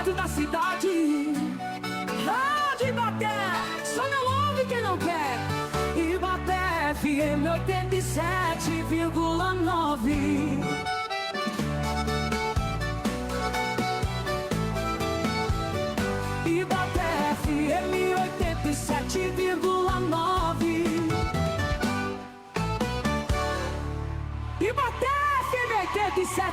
centro da cidade. Rádio Ibaté, só não ouve quem não quer. Ibaté FM 87,9. Ibaté FM 87,9. Ibaté FM 87,9.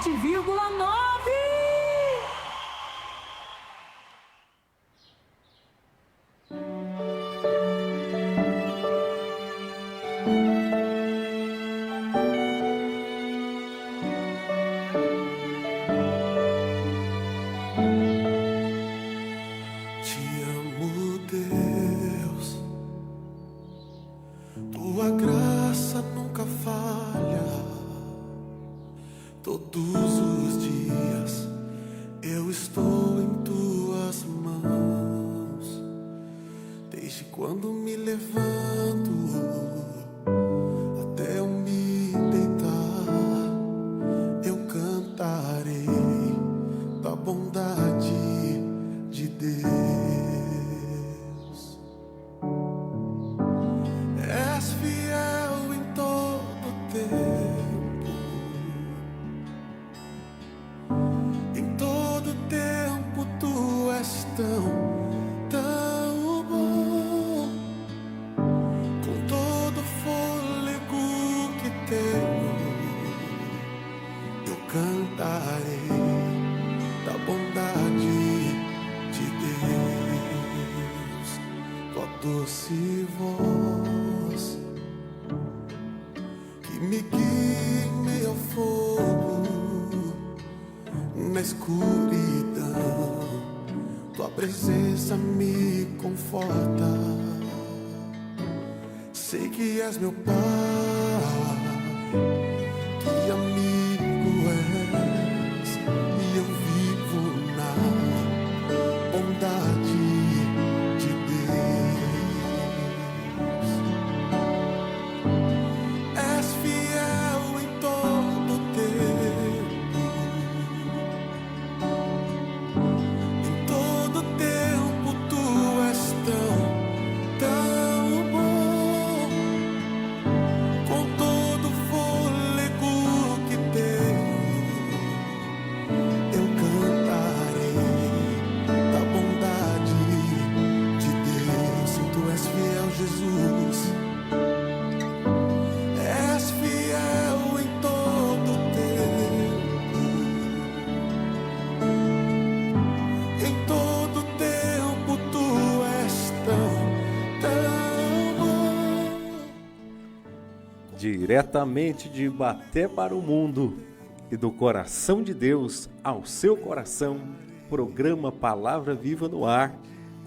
Sei que és meu Pai, que amigo és, e eu vivo na bondade de Deus. És fiel em todo tempo, em todo tempo tu és tão diretamente de Ibaté para o mundo e do coração de Deus ao seu coração, programa Palavra Viva no Ar,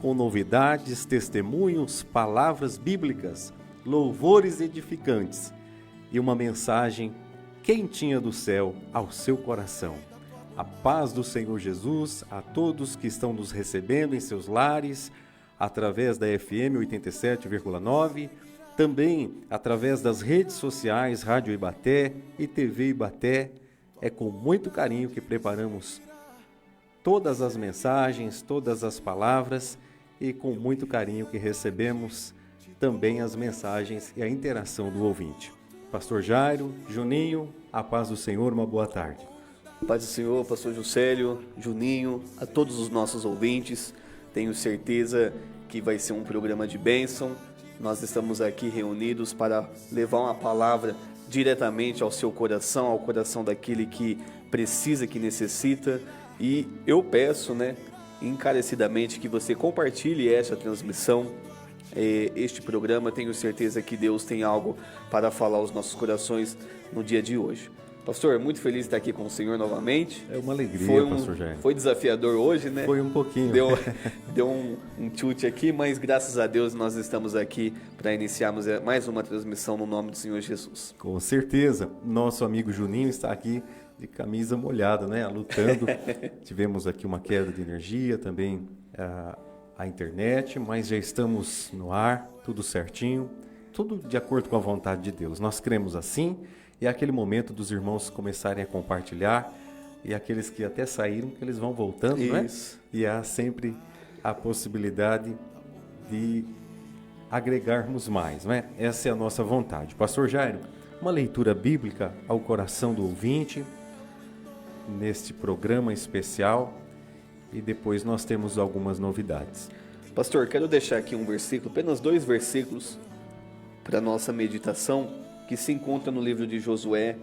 com novidades, testemunhos, palavras bíblicas, louvores edificantes e uma mensagem quentinha do céu ao seu coração. A paz do Senhor Jesus a todos que estão nos recebendo em seus lares, através da FM 87,9, também através das redes sociais Rádio Ibaté e TV Ibaté. É com muito carinho que preparamos todas as mensagens, todas as palavras e com muito carinho que recebemos também as mensagens e a interação do ouvinte. Pastor Jairo, Juninho, a paz do Senhor, uma boa tarde. Paz do Senhor, pastor Juscelio, Juninho, a todos os nossos ouvintes. Tenho certeza que vai ser um programa de bênção. Nós estamos aqui reunidos para levar uma palavra diretamente ao seu coração, ao coração daquele que precisa, que necessita. E eu peço, encarecidamente que você compartilhe esta transmissão, este programa. Tenho certeza que Deus tem algo para falar aos nossos corações no dia de hoje. Pastor, muito feliz de estar aqui com o senhor novamente. É uma alegria, pastor Jair. Foi desafiador hoje, né? Foi um pouquinho. Deu um chute aqui, mas graças a Deus nós estamos aqui para iniciarmos mais uma transmissão no nome do Senhor Jesus. Com certeza. Nosso amigo Juninho está aqui de camisa molhada, lutando. Tivemos aqui uma queda de energia, também a internet, mas já estamos no ar, tudo certinho, tudo de acordo com a vontade de Deus. Nós cremos assim. E é aquele momento dos irmãos começarem a compartilhar e aqueles que até saíram, que eles vão voltando, não é? Isso. E há sempre a possibilidade de agregarmos mais, não é? Essa é a nossa vontade. Pastor Jairo, uma leitura bíblica ao coração do ouvinte neste programa especial, e depois nós temos algumas novidades. Pastor, quero deixar aqui um versículo, apenas 2 versículos para nossa meditação, que se encontra no livro de Josué,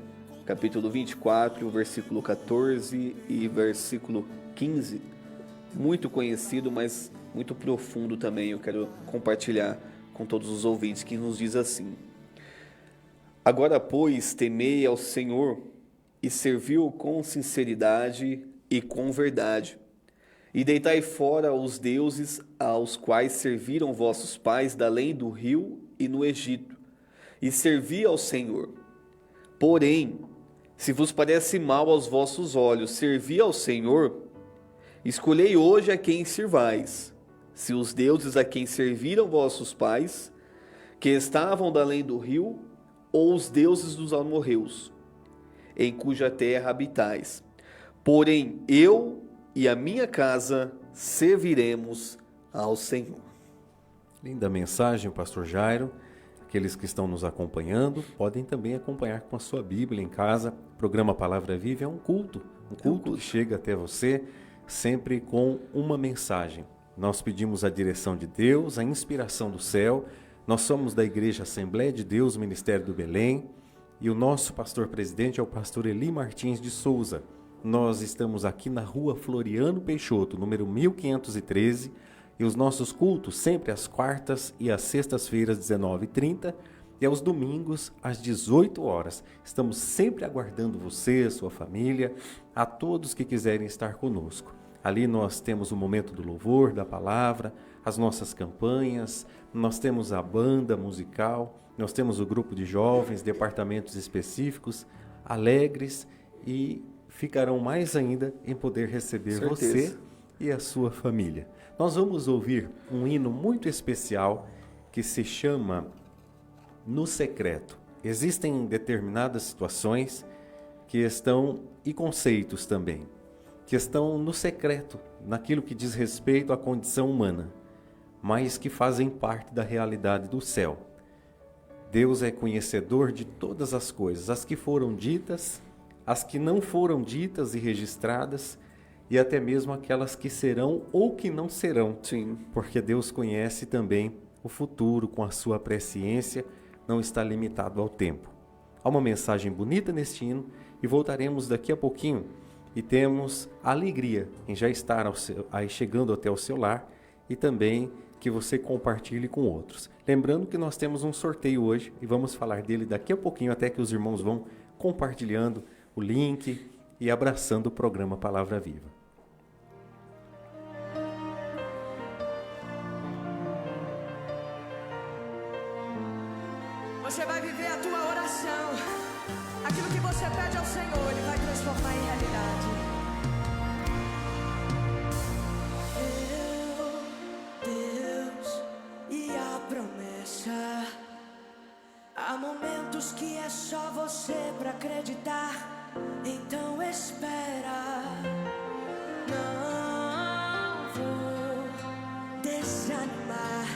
capítulo 24, versículo 14 e versículo 15. Muito conhecido, mas muito profundo também. Eu quero compartilhar com todos os ouvintes, que nos diz assim: Agora, pois, temei ao Senhor e servi-o com sinceridade e com verdade. E deitai fora os deuses aos quais serviram vossos pais da além do rio e no Egito, e servi ao Senhor. Porém, se vos parece mal aos vossos olhos servir ao Senhor, escolhei hoje a quem servais, se os deuses a quem serviram vossos pais, que estavam da além do rio, ou os deuses dos amorreus, em cuja terra habitais. Porém, eu e a minha casa serviremos ao Senhor. Linda mensagem, pastor Jairo. Aqueles que estão nos acompanhando podem também acompanhar com a sua Bíblia em casa. O programa Palavra Viva é um culto que chega até você sempre com uma mensagem. Nós pedimos a direção de Deus, a inspiração do céu. Nós somos da Igreja Assembleia de Deus, Ministério do Belém, e o nosso pastor presidente é o pastor Eli Martins de Souza. Nós estamos aqui na rua Floriano Peixoto, número 1513, e os nossos cultos sempre às quartas e às sextas-feiras, 19h30, e aos domingos, às 18 horas. Estamos sempre aguardando você, sua família, a todos que quiserem estar conosco. Ali nós temos o momento do louvor, da palavra, as nossas campanhas, nós temos a banda musical, nós temos o grupo de jovens, departamentos específicos, alegres, e ficarão mais ainda em poder receber você e a sua família. Nós vamos ouvir um hino muito especial que se chama No Secreto. Existem determinadas situações que estão, e conceitos também, que estão no secreto, naquilo que diz respeito à condição humana, mas que fazem parte da realidade do céu. Deus é conhecedor de todas as coisas, as que foram ditas, as que não foram ditas e registradas, e até mesmo aquelas que serão ou que não serão. Sim. Porque Deus conhece também o futuro com a sua presciência, não está limitado ao tempo. Há uma mensagem bonita neste hino, e voltaremos daqui a pouquinho, e temos a alegria em já estar aí chegando até o seu lar, e também que você compartilhe com outros. Lembrando que nós temos um sorteio hoje, e vamos falar dele daqui a pouquinho, até que os irmãos vão compartilhando o link e abraçando o programa Palavra Viva. Você vai viver a tua oração. Aquilo que você pede ao Senhor, Ele vai transformar em realidade. Deus e a promessa. Há momentos que é só você pra acreditar. Então espera. Não vou desanimar.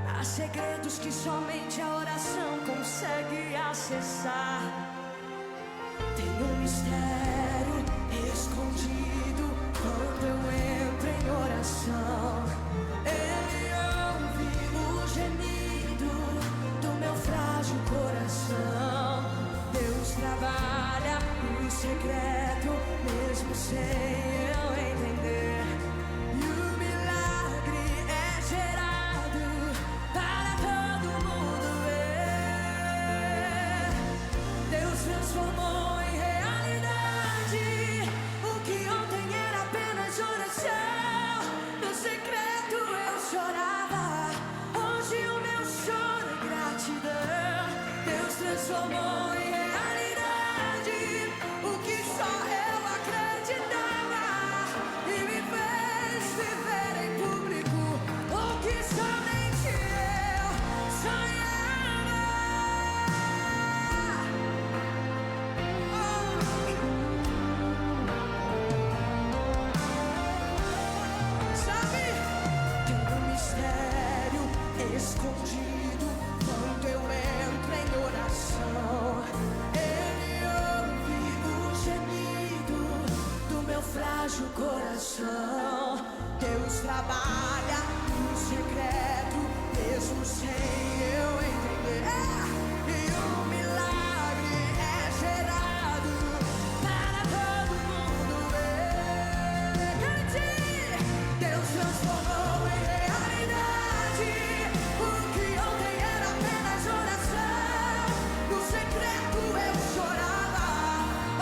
Há segredos que somente a oração consegue acessar. Tem um mistério escondido quando eu entro em oração. Ele ouve o gemido do meu frágil coração. Deus trabalha em secreto, mesmo sem eu entender. E o milagre é gerado para todo mundo ver. Deus transformou em realidade o que ontem era apenas oração. No secreto eu chorava, hoje o meu choro é gratidão. Deus transformou em realidade o que só eu acreditava e me fez viver em público o que somente eu sonhava. age o coração. Deus trabalha no secreto, mesmo sem eu entender. E um milagre é gerado para todo mundo ver. Cante! Deus transformou em realidade o que ontem era apenas oração. No secreto eu chorava,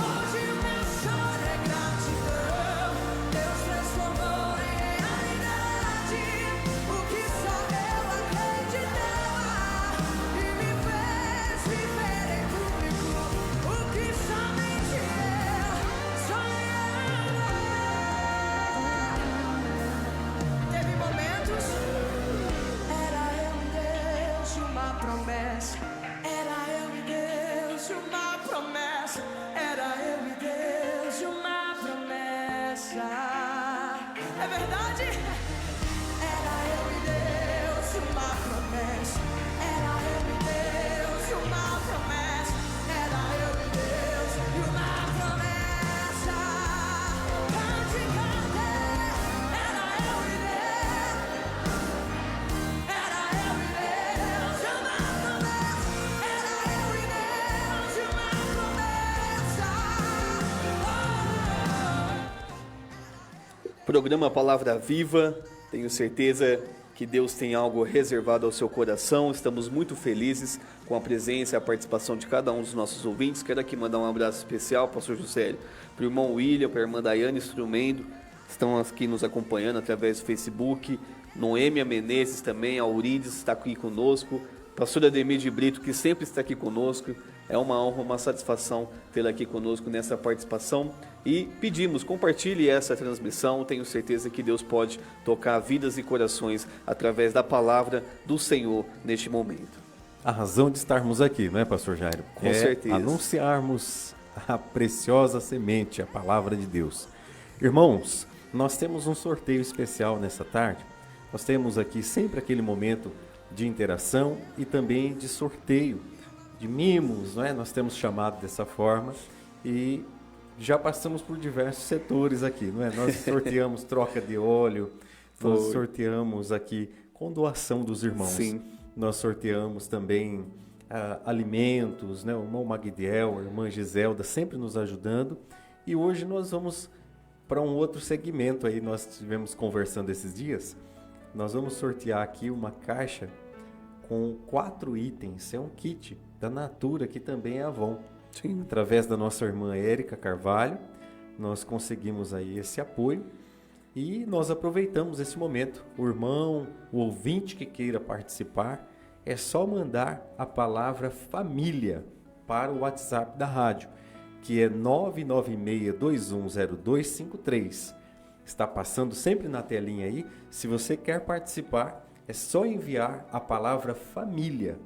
hoje o meu choro é gratidão. Deus transformou em realidade o que só eu acreditava e me fez viver em público o que somente eu sonhava. Teve momentos, era eu e Deus e uma promessa. Era eu e Deus e uma promessa. Era eu e Deus e uma promessa. É verdade? Era eu e Deus e uma promessa. Era eu e Deus e uma promessa. Era eu e Deus e uma promessa. Cante, cante. Era eu e Deus. Era eu e Deus e uma promessa. Era eu e Deus e uma promessa. Programa Palavra Viva, tenho certeza que Deus tem algo reservado ao seu coração. Estamos muito felizes com a presença e a participação de cada um dos nossos ouvintes. Quero aqui mandar um abraço especial para o pastor Juscelio, para o irmão William, para a irmã Daiane Instrumento, estão aqui nos acompanhando através do Facebook. Noêmia Menezes também, Aurides está aqui conosco, pastor Ademir de Brito, que sempre está aqui conosco. É uma honra, uma satisfação tê-la aqui conosco nessa participação. E pedimos, compartilhe essa transmissão. Tenho certeza que Deus pode tocar vidas e corações através da palavra do Senhor neste momento. A razão de estarmos aqui, não é, pastor Jairo? Com certeza. Anunciarmos a preciosa semente, a palavra de Deus. Irmãos, nós temos um sorteio especial nessa tarde. Nós temos aqui sempre aquele momento de interação e também de sorteio, de mimos, não é? Nós temos chamado dessa forma e já passamos por diversos setores aqui, não é? Nós sorteamos troca de óleo, nós sorteamos aqui com doação dos irmãos. Sim. Nós sorteamos também alimentos, né? O irmão Magdiel, a irmã Giselda sempre nos ajudando. E hoje nós vamos para um outro segmento aí, nós estivemos conversando esses dias. Nós vamos sortear aqui uma caixa com 4 itens, é um kit da Natura, que também é Avon. Sim. Através da nossa irmã Érica Carvalho, nós conseguimos aí esse apoio e nós aproveitamos esse momento. O irmão, o ouvinte que queira participar, é só mandar a palavra família para o WhatsApp da rádio, que é 996210253. Está passando sempre na telinha aí. Se você quer participar, é só enviar a palavra família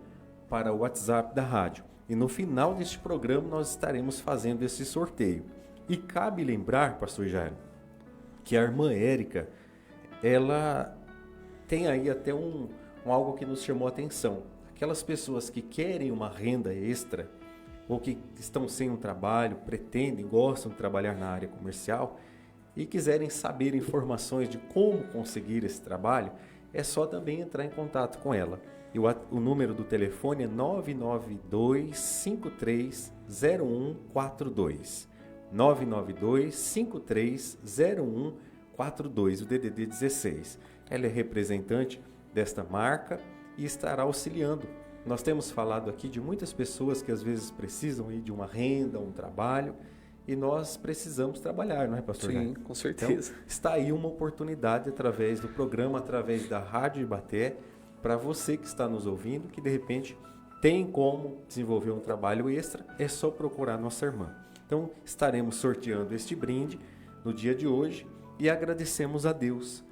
para o WhatsApp da rádio. E no final deste programa nós estaremos fazendo esse sorteio. E cabe lembrar, pastor Jairo, que a irmã Érica, ela tem aí até algo que nos chamou a atenção. Aquelas pessoas que querem uma renda extra ou que estão sem um trabalho, pretendem, gostam de trabalhar na área comercial e quiserem saber informações de como conseguir esse trabalho, é só também entrar em contato com ela. E o número do telefone é 992-530142. 992-530142, o DDD 16. Ela é representante desta marca e estará auxiliando. Nós temos falado aqui de muitas pessoas que às vezes precisam ir de uma renda, um trabalho, e nós precisamos trabalhar, não é, pastor? Sim, com certeza. Então, está aí uma oportunidade através do programa, através da Rádio Ibaté, para você que está nos ouvindo, que de repente tem como desenvolver um trabalho extra, é só procurar nossa irmã. Então, estaremos sorteando este brinde no dia de hoje e agradecemos a Deus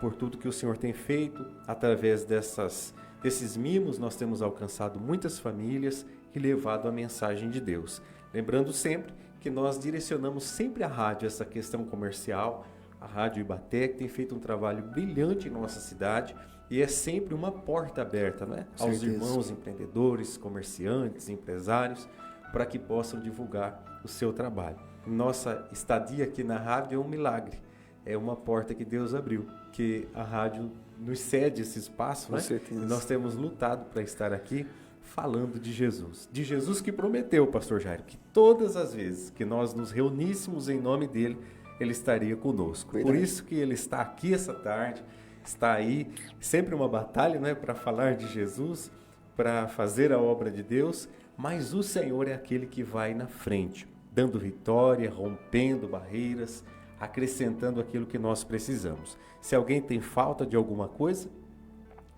por tudo que o Senhor tem feito. Através desses mimos, nós temos alcançado muitas famílias e levado a mensagem de Deus. Lembrando sempre que nós direcionamos sempre a rádio, essa questão comercial, a Rádio Ibaté, que tem feito um trabalho brilhante em nossa cidade e é sempre uma porta aberta, não é? Aos irmãos empreendedores, comerciantes, empresários, para que possam divulgar o seu trabalho. nossa estadia aqui na rádio é um milagre. É uma porta que Deus abriu, que a rádio nos cede esse espaço, Com né? certeza. E nós temos lutado para estar aqui falando de Jesus. De Jesus que prometeu, pastor Jairo, que todas as vezes que nós nos reuníssemos em nome dele, ele estaria conosco. Verdade. Por isso que ele está aqui essa tarde, está aí, sempre uma batalha, né, para falar de Jesus, para fazer a obra de Deus, mas o Senhor é aquele que vai na frente, dando vitória, rompendo barreiras, acrescentando aquilo que nós precisamos. Se alguém tem falta de alguma coisa,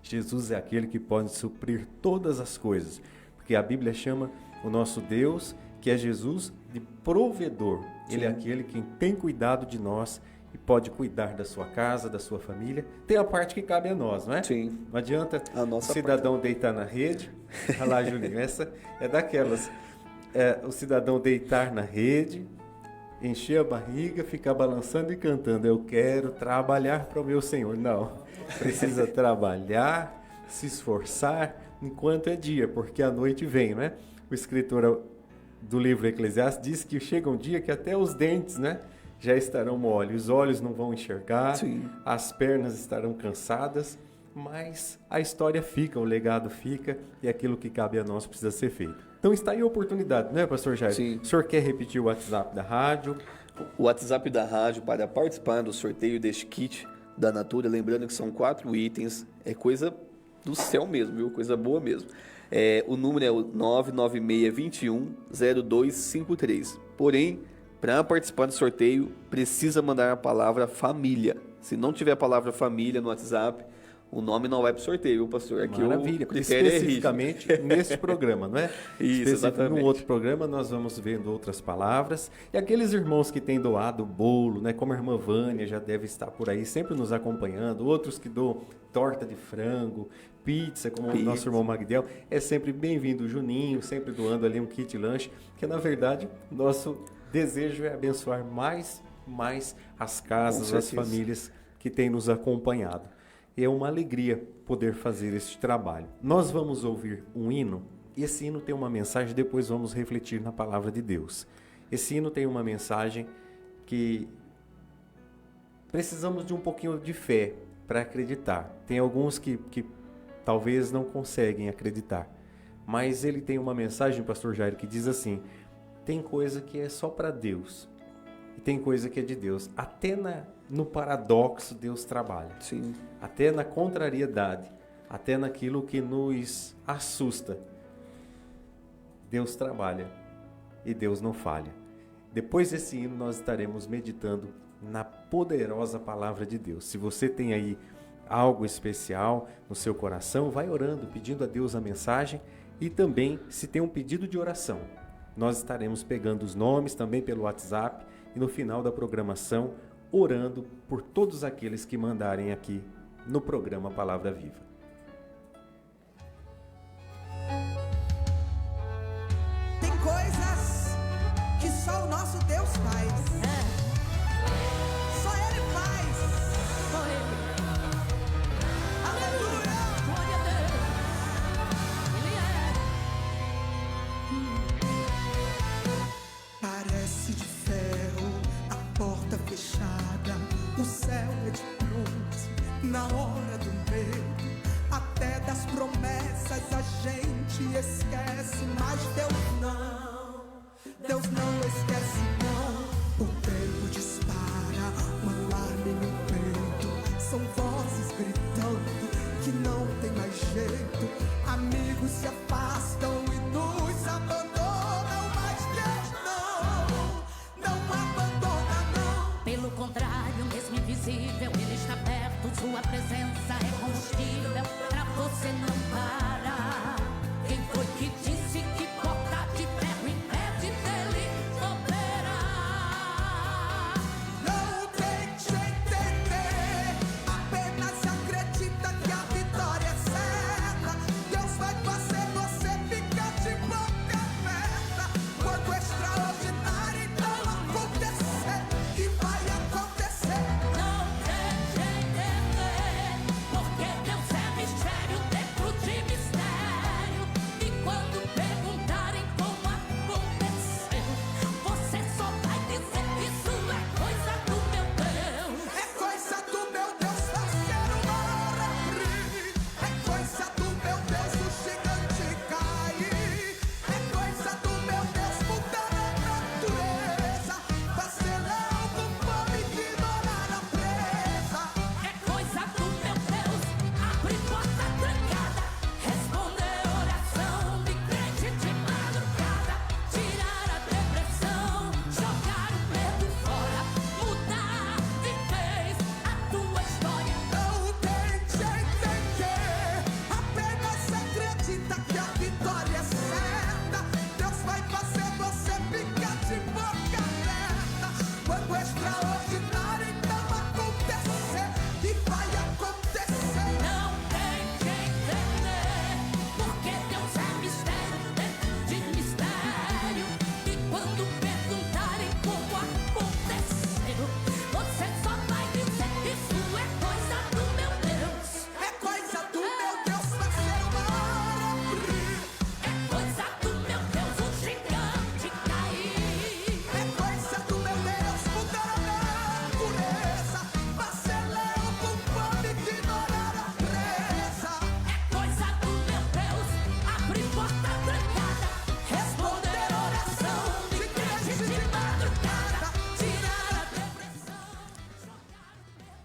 Jesus é aquele que pode suprir todas as coisas, porque a Bíblia chama o nosso Deus, que é Jesus, de provedor. Ele é aquele que tem cuidado de nós e pode cuidar da sua casa, da sua família. Tem a parte que cabe a nós, não é? Sim. Não adianta A o nossa cidadão deitar na rede. Olha lá, Juninho, essa é daquelas. O cidadão deitar na rede, encher a barriga, ficar balançando e cantando: eu quero trabalhar para o meu Senhor. Não, precisa trabalhar, se esforçar enquanto é dia, porque a noite vem, né? O escritor do livro Eclesiastes diz que chega um dia que até os dentes, né, já estarão mole, os olhos não vão enxergar, Sim. as pernas estarão cansadas, mas a história fica, o legado fica e aquilo que cabe a nós precisa ser feito. Então está aí a oportunidade, não é, pastor Jair? Sim. O senhor quer repetir o WhatsApp da rádio? O WhatsApp da rádio para participar do sorteio deste kit da Natura, lembrando que são 4 itens, é coisa do céu mesmo, viu? Coisa boa mesmo. O número é o 996210253. Porém, para participar do sorteio, precisa mandar a palavra família. Se não tiver a palavra família no WhatsApp, o nome não vai para o sorteio, viu, pastor? Aqui Maravilha, o critério especificamente neste programa, não é? Isso, exatamente. No outro programa nós vamos vendo outras palavras. E aqueles irmãos que têm doado bolo, né, como a irmã Vânia já deve estar por aí, sempre nos acompanhando. Outros que doam torta de frango, pizza, como o nosso irmão Magdiel. É sempre bem-vindo o Juninho, sempre doando ali um kit lanche, que na verdade nosso desejo é abençoar mais as casas, as famílias que têm nos acompanhado. É uma alegria poder fazer este trabalho. Nós vamos ouvir um hino, e esse hino tem uma mensagem, depois vamos refletir na palavra de Deus. Esse hino tem uma mensagem que precisamos de um pouquinho de fé para acreditar. Tem alguns que talvez não conseguem acreditar, mas ele tem uma mensagem, pastor Jairo, que diz assim: tem coisa que é só para Deus, e tem coisa que é de Deus. Até no paradoxo Deus trabalha. Sim. Até na contrariedade, até naquilo que nos assusta, Deus trabalha e Deus não falha. Depois desse hino nós estaremos meditando na poderosa palavra de Deus. Se você tem aí algo especial no seu coração, vai orando, pedindo a Deus a mensagem, e também se tem um pedido de oração, nós estaremos pegando os nomes também pelo WhatsApp e no final da programação orando por todos aqueles que mandarem aqui no programa Palavra Viva. Tem coisas que só o nosso Deus faz. Só Ele faz. Só Ele. Aleluia. Glória a Deus. Ele é. Parece de ferro a porta fechada, o céu é de bronze na hora do medo. Até das promessas a gente esquece, mas Deus não esquece não. O tempo dispara, um alarme no peito, são vozes gritando que não tem mais jeito. Amigos se afastam e nos abandonam, mas Deus não abandona não. Pelo contrário, mesmo invisível, Ele está perto. Sua presença é combustível pra você não parar. Quem foi que disse que porta de ferro impede dele operar?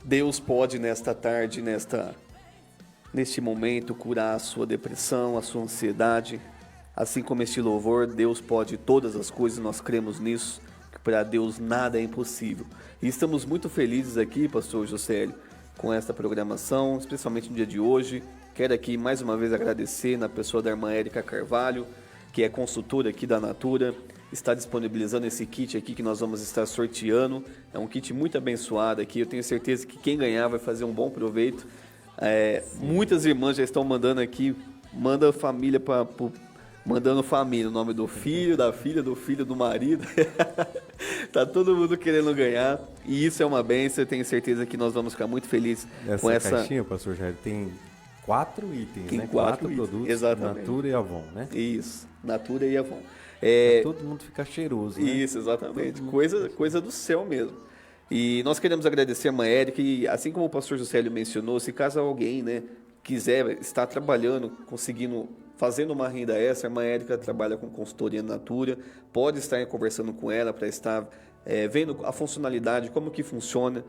Deus pode nesta tarde, neste momento, curar a sua depressão, a sua ansiedade. Assim como este louvor, Deus pode todas as coisas, nós cremos nisso, que para Deus nada é impossível. E estamos muito felizes aqui, pastor Juscelio, com esta programação, especialmente no dia de hoje. Quero aqui mais uma vez agradecer na pessoa da irmã Érica Carvalho, que é consultora aqui da Natura, está disponibilizando esse kit aqui que nós vamos estar sorteando. É um kit muito abençoado aqui, eu tenho certeza que quem ganhar vai fazer um bom proveito. Muitas irmãs já estão mandando aqui, mandando família, o nome do filho, da filha, do filho, do marido. Tá todo mundo querendo ganhar, e isso é uma bênção. Eu tenho certeza que nós vamos ficar muito felizes com essa caixinha, pastor Jair, tem 4 itens, tem né? 4 produtos, exatamente. Natura e Avon, né? Isso, Natura e Avon. Todo mundo fica cheiroso, né? Isso, exatamente. Coisa do céu mesmo. E nós queremos agradecer a irmã Érica, e assim como o pastor Juscelio mencionou, se caso alguém, né, quiser estar trabalhando, fazendo uma renda extra, a irmã Érica trabalha com consultoria Natura, pode estar conversando com ela para estar vendo a funcionalidade, como que funciona.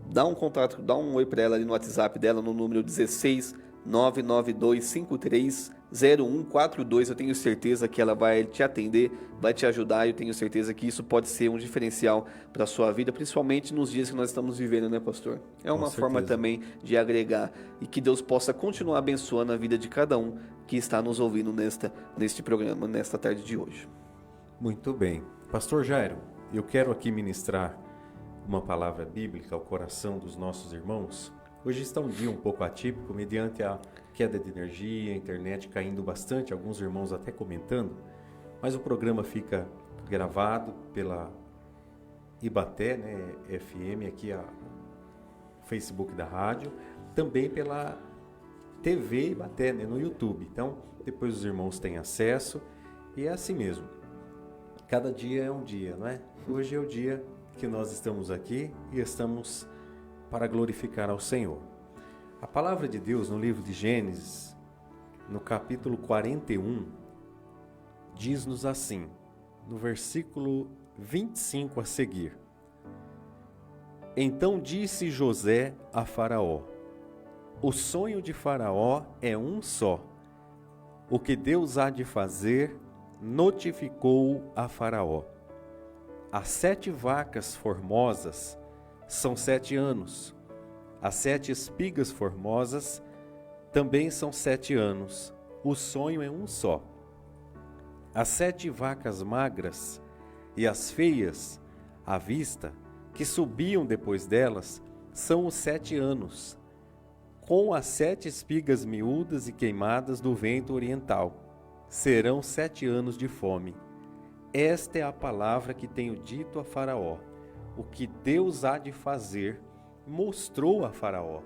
Dá um contato, dá um oi para ela ali no WhatsApp dela, no número 16 99253 0142. Eu tenho certeza que ela vai te atender, vai te ajudar, e eu tenho certeza que isso pode ser um diferencial para a sua vida, principalmente nos dias que nós estamos vivendo, né, pastor? É uma forma também de agregar, e que Deus possa continuar abençoando a vida de cada um que está nos ouvindo neste programa, nesta tarde de hoje. Muito bem. Pastor Jairo, eu quero aqui ministrar uma palavra bíblica ao coração dos nossos irmãos. Hoje está um dia um pouco atípico, mediante a queda de energia, a internet caindo bastante, alguns irmãos até comentando, mas o programa fica gravado pela Ibaté, né, FM, aqui o Facebook da rádio, também pela TV Ibaté, né, no YouTube. Então, depois os irmãos têm acesso, e é assim mesmo. Cada dia é um dia, não é? Hoje é o dia que nós estamos aqui e estamos para glorificar ao Senhor. A palavra de Deus no livro de Gênesis, no capítulo 41, diz-nos assim, no versículo 25 a seguir: Então disse José a Faraó: O sonho de Faraó é um só. O que Deus há de fazer, notificou a Faraó. As 7 vacas formosas são 7 anos. As 7 espigas formosas também são 7 anos. O sonho é um só. As 7 vacas magras e as feias à vista, que subiam depois delas, são os 7 anos, com as 7 espigas miúdas e queimadas do vento oriental. Serão 7 anos de fome. Esta é a palavra que tenho dito a Faraó. O que Deus há de fazer, mostrou a Faraó.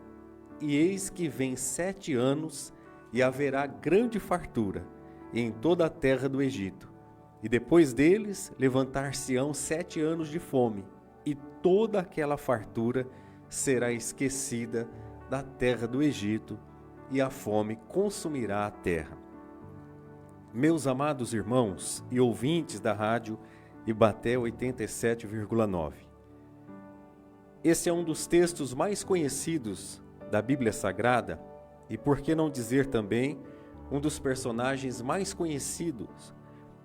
E eis que vem 7 anos, e haverá grande fartura em toda a terra do Egito. E depois deles levantar-se-ão 7 anos de fome, e toda aquela fartura será esquecida da terra do Egito, e a fome consumirá a terra. Meus amados irmãos e ouvintes da rádio Ibaté 87,9. Esse é um dos textos mais conhecidos da Bíblia Sagrada e, por que não dizer também, um dos personagens mais conhecidos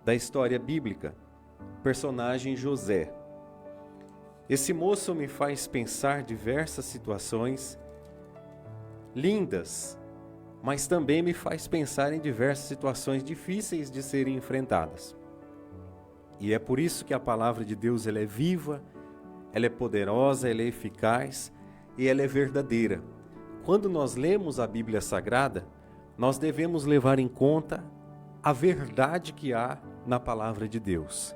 da história bíblica, o personagem José. Esse moço me faz pensar diversas situações lindas, mas também me faz pensar em diversas situações difíceis de serem enfrentadas. E é por isso que a palavra de Deus ela é viva, ela é poderosa, ela é eficaz e ela é verdadeira. Quando nós lemos a Bíblia Sagrada, nós devemos levar em conta a verdade que há na palavra de Deus.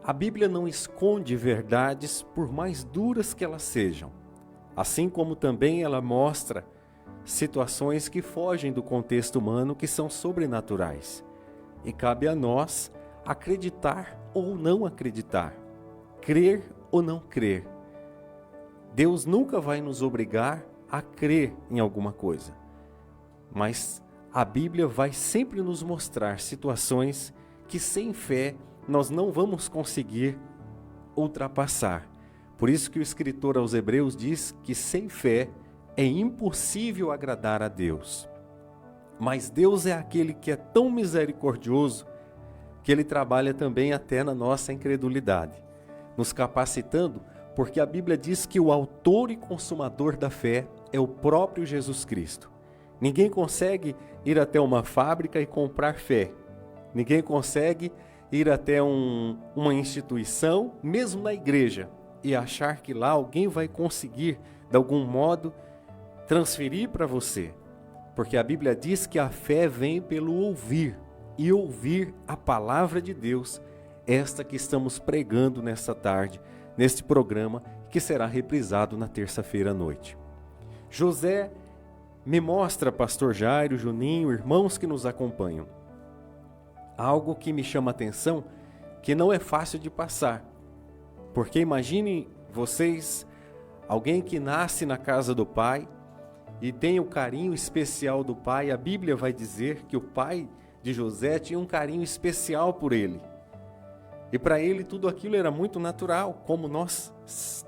A Bíblia não esconde verdades por mais duras que elas sejam, assim como também ela mostra situações que fogem do contexto humano, que são sobrenaturais. E cabe a nós acreditar ou não acreditar, crer ou não crer. Deus nunca vai nos obrigar a crer em alguma coisa, mas a Bíblia vai sempre nos mostrar situações que sem fé nós não vamos conseguir ultrapassar, Por isso que o escritor aos Hebreus diz que sem fé é impossível agradar a Deus. Mas Deus é aquele que é tão misericordioso que Ele trabalha também até na nossa incredulidade, nos capacitando, porque a Bíblia diz que o autor e consumador da fé é o próprio Jesus Cristo. Ninguém consegue ir até uma fábrica e comprar fé. Ninguém consegue ir até uma instituição, mesmo na igreja, e achar que lá alguém vai conseguir, de algum modo, transferir para você. Porque a Bíblia diz que a fé vem pelo ouvir, e ouvir a palavra de Deus, esta que estamos pregando nesta tarde, neste programa, que será reprisado na terça-feira à noite. José me mostra, pastor Jairo, Juninho, irmãos que nos acompanham, algo que me chama a atenção, que não é fácil de passar. Porque imaginem vocês, alguém que nasce na casa do pai e tem o carinho especial do pai. A Bíblia vai dizer que o pai de José tinha um carinho especial por ele. E para ele tudo aquilo era muito natural, como nós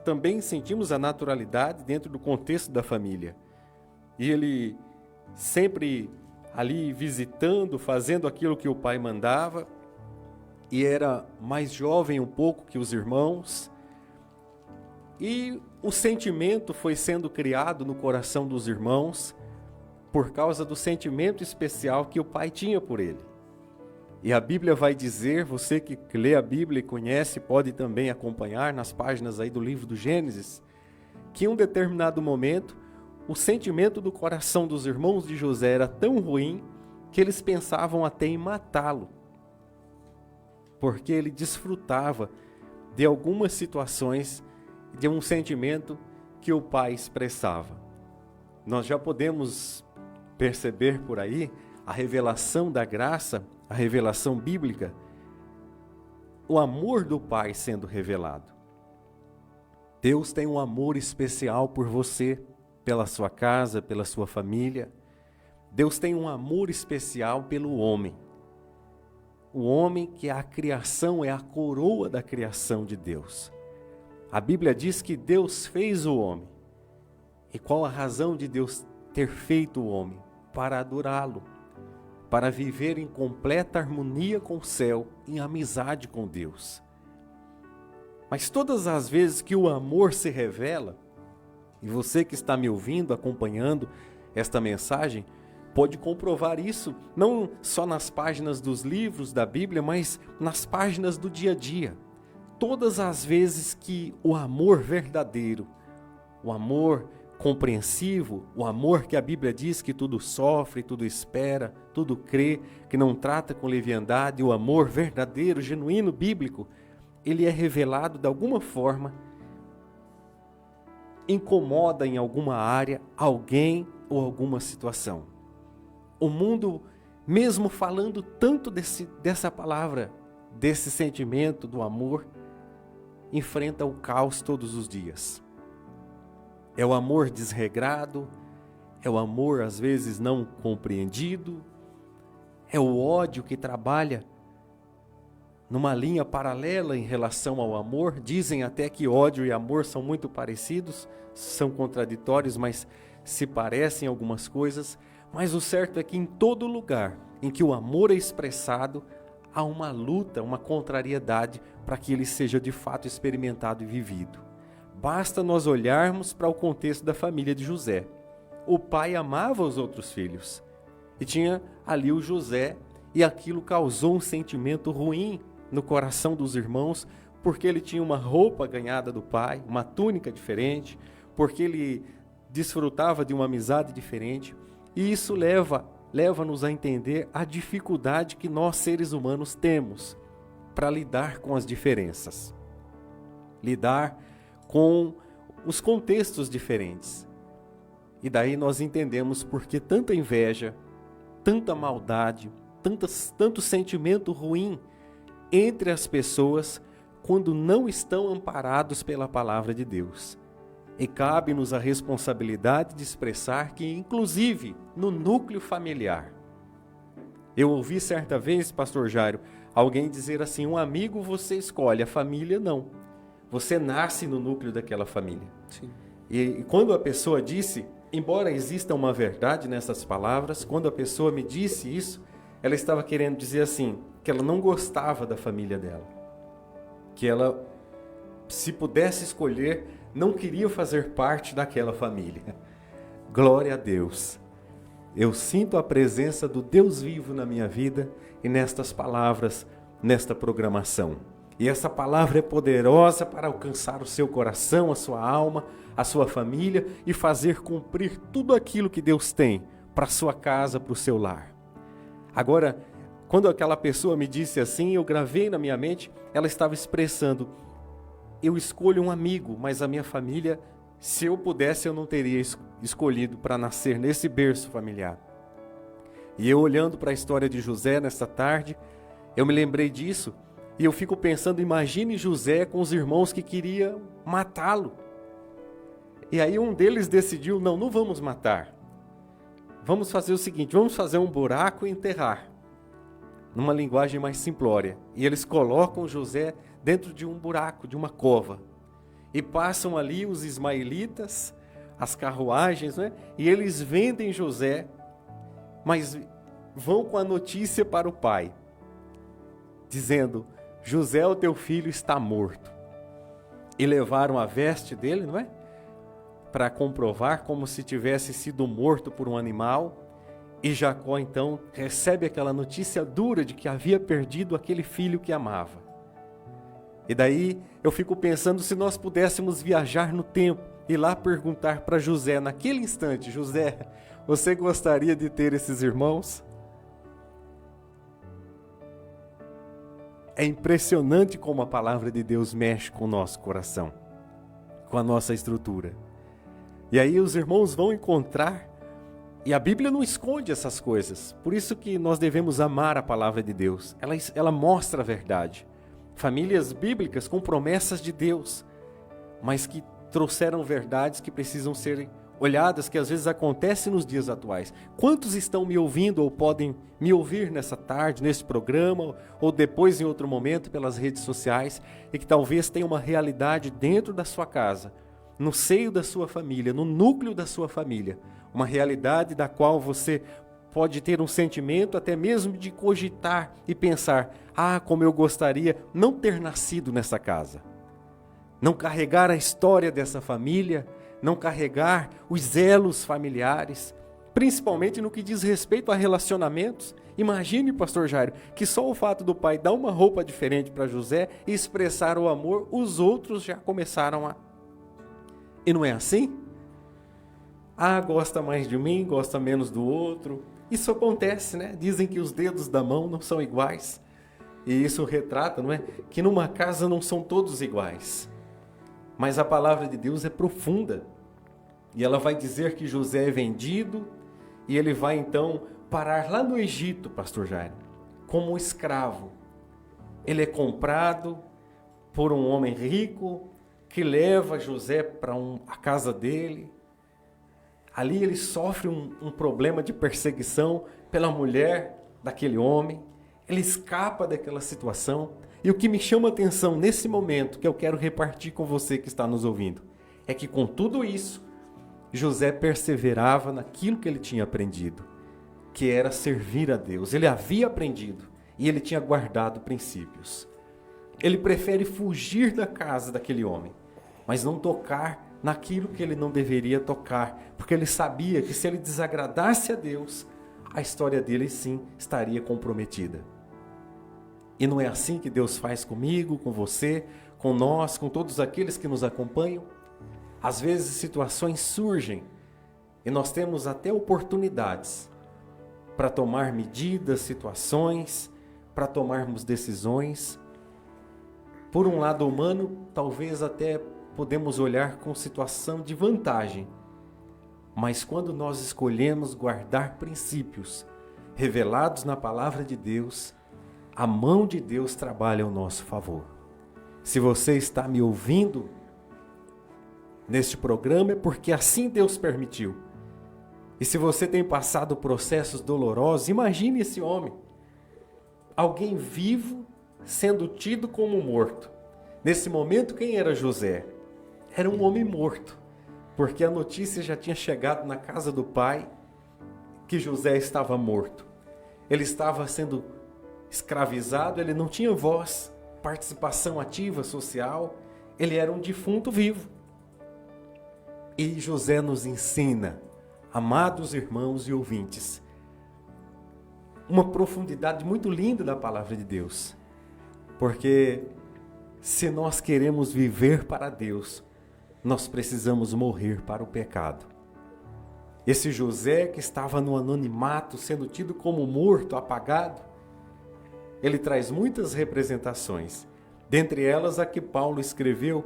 também sentimos a naturalidade dentro do contexto da família. E ele sempre ali visitando, fazendo aquilo que o pai mandava, e era mais jovem um pouco que os irmãos. E o sentimento foi sendo criado no coração dos irmãos por causa do sentimento especial que o pai tinha por ele. E a Bíblia vai dizer, você que lê a Bíblia e conhece, pode também acompanhar nas páginas aí do livro do Gênesis, que em um determinado momento, o sentimento do coração dos irmãos de José era tão ruim que eles pensavam até em matá-lo, porque ele desfrutava de algumas situações, de um sentimento que o pai expressava. Nós já podemos perceber por aí a revelação da graça, a revelação bíblica, o amor do pai sendo revelado. Deus tem um amor especial por você, pela sua casa, pela sua família. Deus tem um amor especial pelo homem. O homem que é a criação, é a coroa da criação de Deus. A Bíblia diz que Deus fez o homem. E qual a razão de Deus ter feito o homem? Para adorá-lo, para viver em completa harmonia com o céu, em amizade com Deus. Mas todas as vezes que o amor se revela, e você que está me ouvindo, acompanhando esta mensagem, pode comprovar isso, não só nas páginas dos livros da Bíblia, mas nas páginas do dia a dia. Todas as vezes que o amor verdadeiro, o amor compreensivo, o amor que a Bíblia diz que tudo sofre, tudo espera, tudo crê, que não trata com leviandade, o amor verdadeiro, genuíno, bíblico, ele é revelado de alguma forma, incomoda em alguma área alguém ou alguma situação. O mundo, mesmo falando tanto dessa palavra, desse sentimento do amor, enfrenta o caos todos os dias. É o amor desregrado, é o amor às vezes não compreendido, é o ódio que trabalha numa linha paralela em relação ao amor. Dizem até que ódio e amor são muito parecidos, são contraditórios, mas se parecem algumas coisas. Mas o certo é que em todo lugar em que o amor é expressado, há uma luta, uma contrariedade para que ele seja de fato experimentado e vivido. Basta nós olharmos para o contexto da família de José. O pai amava os outros filhos e tinha ali o José, e aquilo causou um sentimento ruim no coração dos irmãos, porque ele tinha uma roupa ganhada do pai, uma túnica diferente, porque ele desfrutava de uma amizade diferente, e isso leva-nos a entender a dificuldade que nós seres humanos temos para lidar com as diferenças, lidar com os contextos diferentes. E daí nós entendemos por que tanta inveja, tanta maldade, tanto sentimento ruim entre as pessoas quando não estão amparados pela palavra de Deus. E cabe-nos a responsabilidade de expressar que, inclusive, no núcleo familiar. Eu ouvi certa vez, pastor Jairo, alguém dizer assim: um amigo você escolhe, a família não. você nasce no núcleo daquela família. Sim. E quando a pessoa disse, embora exista uma verdade nessas palavras, quando a pessoa me disse isso, ela estava querendo dizer assim, que ela não gostava da família dela. Que ela, se pudesse escolher, não queria fazer parte daquela família. Glória a Deus. Eu sinto a presença do Deus vivo na minha vida e nestas palavras, nesta programação. E essa palavra é poderosa para alcançar o seu coração, a sua alma, a sua família e fazer cumprir tudo aquilo que Deus tem para a sua casa, para o seu lar. Agora, quando aquela pessoa me disse assim, eu gravei na minha mente, ela estava expressando, eu escolho um amigo, mas a minha família, se eu pudesse, eu não teria escolhido para nascer nesse berço familiar. E eu olhando para a história de José nesta tarde, eu me lembrei disso, e eu fico pensando, imagine José com os irmãos que queriam matá-lo. E aí um deles decidiu, não vamos matar. Vamos fazer o seguinte, vamos fazer um buraco e enterrar. Numa linguagem mais simplória. E eles colocam José dentro de um buraco, de uma cova. E passam ali os ismaelitas, as carruagens, né? E eles vendem José, mas vão com a notícia para o pai, dizendo, José, o teu filho, está morto. E levaram a veste dele, não é? Para comprovar como se tivesse sido morto por um animal. E Jacó, então, recebe aquela notícia dura de que havia perdido aquele filho que amava. E daí eu fico pensando se nós pudéssemos viajar no tempo e lá perguntar para José, naquele instante, José, você gostaria de ter esses irmãos? É impressionante como a palavra de Deus mexe com o nosso coração, com a nossa estrutura. E aí os irmãos vão encontrar, e a Bíblia não esconde essas coisas, por isso que nós devemos amar a palavra de Deus, ela mostra a verdade. Famílias bíblicas com promessas de Deus, mas que trouxeram verdades que precisam ser olhadas, que às vezes acontecem nos dias atuais. Quantos estão me ouvindo ou podem me ouvir nessa tarde, nesse programa, ou depois em outro momento pelas redes sociais, e que talvez tenham uma realidade dentro da sua casa, no seio da sua família, no núcleo da sua família, uma realidade da qual você pode ter um sentimento até mesmo de cogitar e pensar, como eu gostaria não ter nascido nessa casa, não carregar a história dessa família, não carregar os elos familiares, principalmente no que diz respeito a relacionamentos. Imagine, pastor Jairo, que só o fato do pai dar uma roupa diferente para José e expressar o amor, os outros já começaram a... E não é assim? Gosta mais de mim, gosta menos do outro. Isso acontece, né? Dizem que os dedos da mão não são iguais. E isso retrata, não é? Que numa casa não são todos iguais. Mas a palavra de Deus é profunda. E ela vai dizer que José é vendido e ele vai então parar lá no Egito, pastor Jairo, como um escravo. Ele é comprado por um homem rico que leva José para a casa dele. Ali ele sofre um problema de perseguição pela mulher daquele homem. Ele escapa daquela situação. E o que me chama a atenção nesse momento, que eu quero repartir com você que está nos ouvindo, é que com tudo isso, José perseverava naquilo que ele tinha aprendido, que era servir a Deus. Ele havia aprendido e ele tinha guardado princípios. Ele prefere fugir da casa daquele homem, mas não tocar naquilo que ele não deveria tocar, porque ele sabia que se ele desagradasse a Deus, a história dele sim estaria comprometida. E não é assim que Deus faz comigo, com você, com nós, com todos aqueles que nos acompanham? Às vezes situações surgem e nós temos até oportunidades para tomar medidas, situações, para tomarmos decisões. Por um lado humano, talvez até podemos olhar com situação de vantagem. Mas quando nós escolhemos guardar princípios revelados na palavra de Deus, a mão de Deus trabalha ao nosso favor. Se você está me ouvindo neste programa, é porque assim Deus permitiu. E se você tem passado processos dolorosos, imagine esse homem, alguém vivo sendo tido como morto, Nesse momento, quem era José? Era um homem morto, porque a notícia já tinha chegado na casa do pai que José estava morto. Ele estava sendo escravizado, ele não tinha voz, participação ativa social, ele era um defunto vivo. E José nos ensina, amados irmãos e ouvintes, uma profundidade muito linda da palavra de Deus. Porque se nós queremos viver para Deus, nós precisamos morrer para o pecado. Esse José que estava no anonimato, sendo tido como morto, apagado, ele traz muitas representações. Dentre elas a que Paulo escreveu,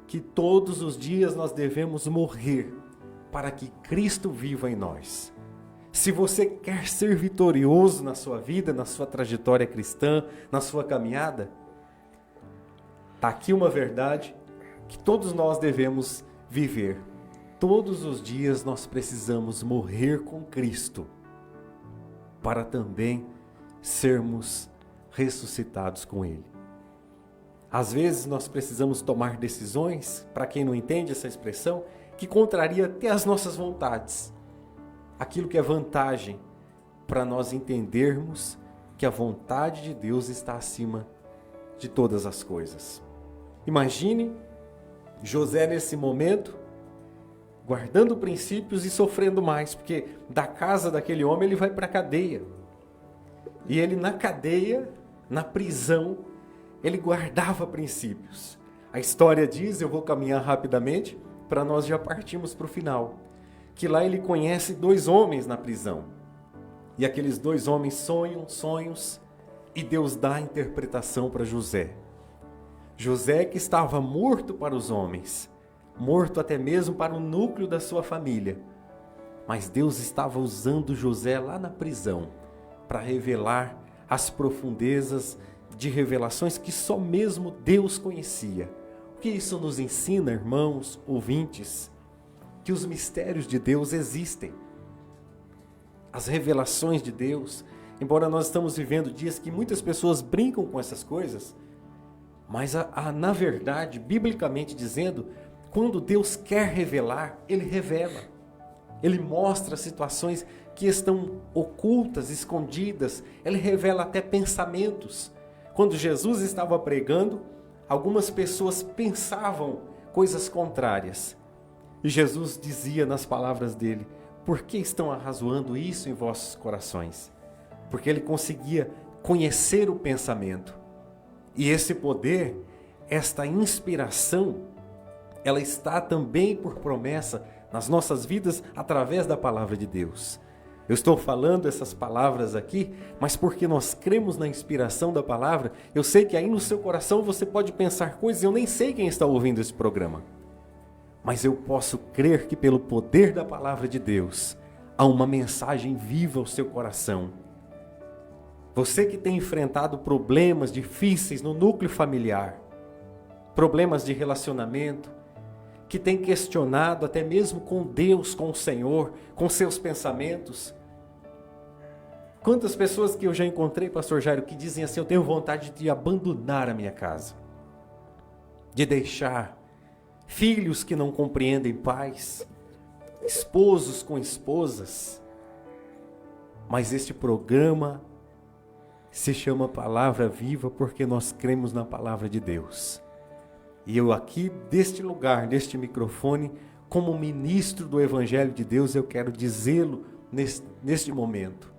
que todos os dias nós devemos morrer para que Cristo viva em nós. Se você quer ser vitorioso na sua vida, na sua trajetória cristã, na sua caminhada, está aqui uma verdade que todos nós devemos viver. Todos os dias nós precisamos morrer com Cristo para também sermos ressuscitados com Ele. Às vezes nós precisamos tomar decisões, para quem não entende essa expressão, que contraria até as nossas vontades. Aquilo que é vantagem para nós entendermos que a vontade de Deus está acima de todas as coisas. Imagine José nesse momento, guardando princípios e sofrendo mais, porque da casa daquele homem ele vai para a cadeia. E ele na cadeia, na prisão, ele guardava princípios. A história diz, eu vou caminhar rapidamente, para nós já partirmos para o final, que lá ele conhece 2 homens na prisão. E aqueles 2 homens sonham sonhos e Deus dá a interpretação para José. José que estava morto para os homens, morto até mesmo para o núcleo da sua família. Mas Deus estava usando José lá na prisão para revelar as profundezas de revelações que só mesmo Deus conhecia. O que isso nos ensina, irmãos, ouvintes? Que os mistérios de Deus existem. As revelações de Deus, embora nós estamos vivendo dias que muitas pessoas brincam com essas coisas, mas na verdade, biblicamente dizendo, quando Deus quer revelar, Ele revela. Ele mostra situações que estão ocultas, escondidas. Ele revela até pensamentos. Quando Jesus estava pregando, algumas pessoas pensavam coisas contrárias. E Jesus dizia nas palavras dele, por que estão arrazoando isso em vossos corações? Porque ele conseguia conhecer o pensamento. E esse poder, esta inspiração, ela está também por promessa nas nossas vidas através da palavra de Deus. Eu estou falando essas palavras aqui, mas porque nós cremos na inspiração da palavra, eu sei que aí no seu coração você pode pensar coisas, eu nem sei quem está ouvindo esse programa. Mas eu posso crer que pelo poder da palavra de Deus, há uma mensagem viva ao seu coração. Você que tem enfrentado problemas difíceis no núcleo familiar, problemas de relacionamento, que tem questionado até mesmo com Deus, com o Senhor, com seus pensamentos. Quantas pessoas que eu já encontrei, pastor Jairo, que dizem assim, eu tenho vontade de abandonar a minha casa, de deixar filhos que não compreendem pais, esposos com esposas. Mas este programa se chama Palavra Viva porque nós cremos na Palavra de Deus. E eu aqui, deste lugar, deste microfone, como ministro do Evangelho de Deus, eu quero dizê-lo neste momento.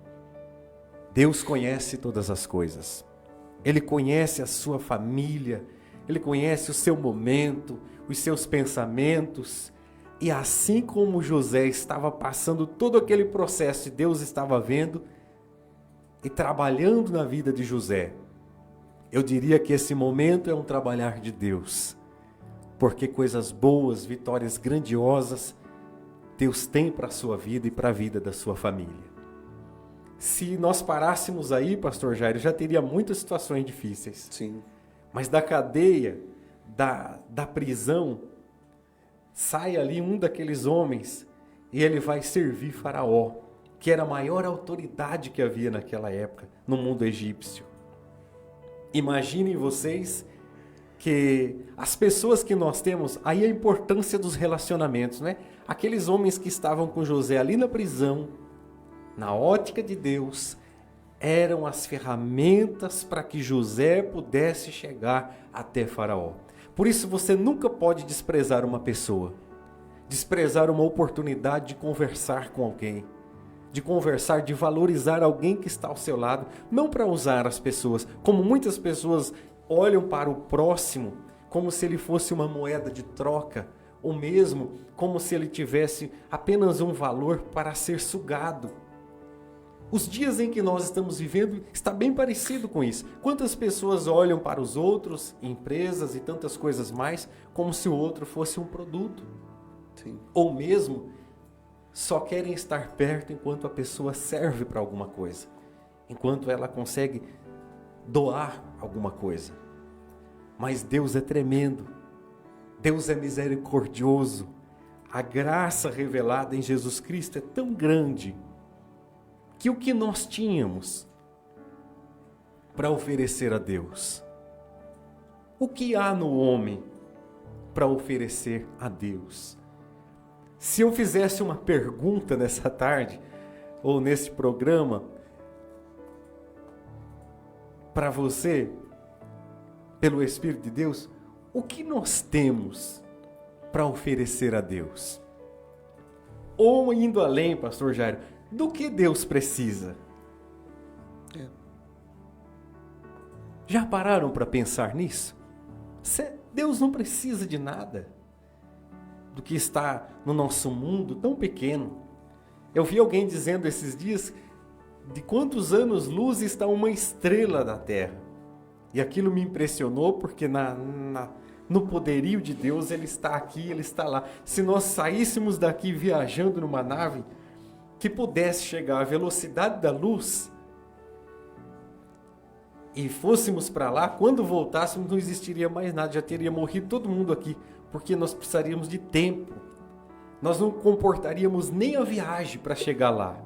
Deus conhece todas as coisas. Ele conhece a sua família, Ele conhece o seu momento, os seus pensamentos. E assim como José estava passando todo aquele processo e Deus estava vendo e trabalhando na vida de José, eu diria que esse momento é um trabalhar de Deus. Porque coisas boas, vitórias grandiosas, Deus tem para a sua vida e para a vida da sua família. Se nós parássemos aí, pastor Jairo, já teria muitas situações difíceis. Sim. Mas da cadeia, da prisão, sai ali um daqueles homens e ele vai servir Faraó, que era a maior autoridade que havia naquela época no mundo egípcio. Imaginem vocês que as pessoas que nós temos, aí a importância dos relacionamentos, né? Aqueles homens que estavam com José ali na prisão, na ótica de Deus, eram as ferramentas para que José pudesse chegar até Faraó. Por isso você nunca pode desprezar uma pessoa, desprezar uma oportunidade de conversar com alguém, de conversar, de valorizar alguém que está ao seu lado, não para usar as pessoas, como muitas pessoas olham para o próximo como se ele fosse uma moeda de troca, ou mesmo como se ele tivesse apenas um valor para ser sugado. Os dias em que nós estamos vivendo está bem parecido com isso. Quantas pessoas olham para os outros, empresas e tantas coisas mais, como se o outro fosse um produto. Sim. Ou mesmo só querem estar perto enquanto a pessoa serve para alguma coisa, enquanto ela consegue doar alguma coisa. Mas Deus é tremendo, Deus é misericordioso, a graça revelada em Jesus Cristo é tão grande, que o que nós tínhamos para oferecer a Deus, o que há no homem para oferecer a Deus? Se eu fizesse uma pergunta nessa tarde, ou nesse programa, para você, pelo Espírito de Deus, o que nós temos para oferecer a Deus? Ou indo além, pastor Jairo, do que Deus precisa? Já pararam para pensar nisso? Deus não precisa de nada do que está no nosso mundo tão pequeno. Eu vi alguém dizendo esses dias de quantos anos-luz está uma estrela na Terra. E aquilo me impressionou porque no poderio de Deus Ele está aqui, Ele está lá. Se nós saíssemos daqui viajando numa nave que pudesse chegar à velocidade da luz e fôssemos para lá, quando voltássemos não existiria mais nada, já teria morrido todo mundo aqui, porque nós precisaríamos de tempo. Nós não comportaríamos nem a viagem para chegar lá.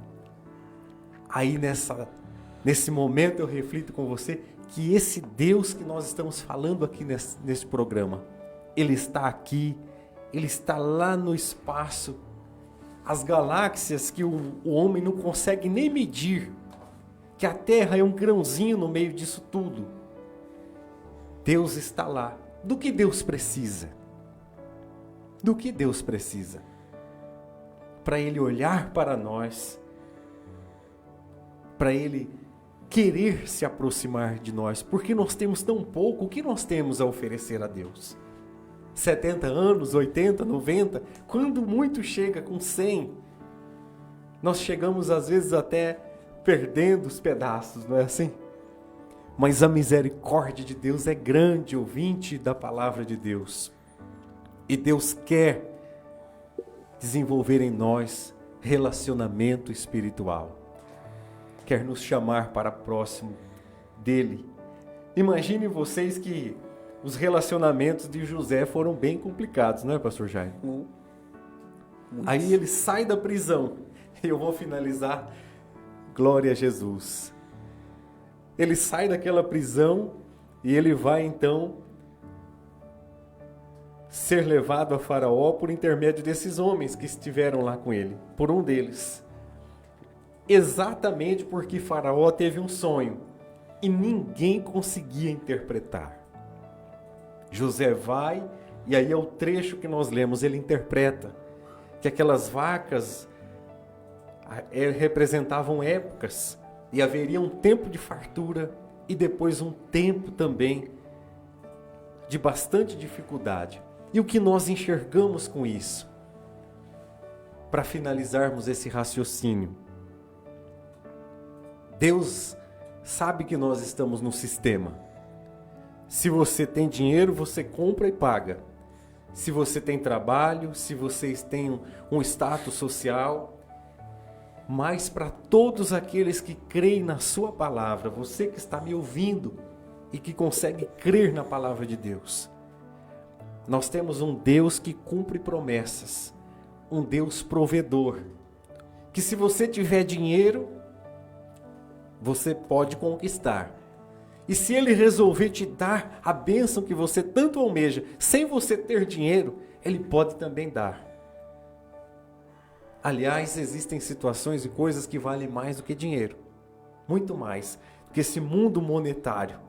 Aí nesse momento eu reflito com você que esse Deus que nós estamos falando aqui nesse programa, Ele está aqui, Ele está lá no espaço, as galáxias que o homem não consegue nem medir, que a Terra é um grãozinho no meio disso tudo. Deus está lá. Do que Deus precisa? Do que Deus precisa? Para Ele olhar para nós, para Ele querer se aproximar de nós, porque nós temos tão pouco, o que nós temos a oferecer a Deus? 70 anos, 80, 90, quando muito chega com 100, nós chegamos às vezes até perdendo os pedaços, não é assim? Mas a misericórdia de Deus é grande, ouvinte da palavra de Deus. E Deus quer desenvolver em nós relacionamento espiritual. Quer nos chamar para próximo dele. Imaginem vocês que os relacionamentos de José foram bem complicados, não é, pastor Jair? Aí ele sai da prisão. Eu vou finalizar. Glória a Jesus. Ele sai daquela prisão e ele vai então ser levado a Faraó por intermédio desses homens que estiveram lá com ele, por um deles. Exatamente porque Faraó teve um sonho e ninguém conseguia interpretar. José vai, e aí é o trecho que nós lemos, ele interpreta que aquelas vacas representavam épocas, e haveria um tempo de fartura e depois um tempo também de bastante dificuldade. E o que nós enxergamos com isso? Para finalizarmos esse raciocínio, Deus sabe que nós estamos no sistema. Se você tem dinheiro, você compra e paga. Se você tem trabalho, se vocês têm um status social, mas para todos aqueles que creem na sua palavra, você que está me ouvindo e que consegue crer na palavra de Deus, nós temos um Deus que cumpre promessas, um Deus provedor, que se você tiver dinheiro, você pode conquistar. E se Ele resolver te dar a bênção que você tanto almeja, sem você ter dinheiro, Ele pode também dar. Aliás, existem situações e coisas que valem mais do que dinheiro. Muito mais do que esse mundo monetário.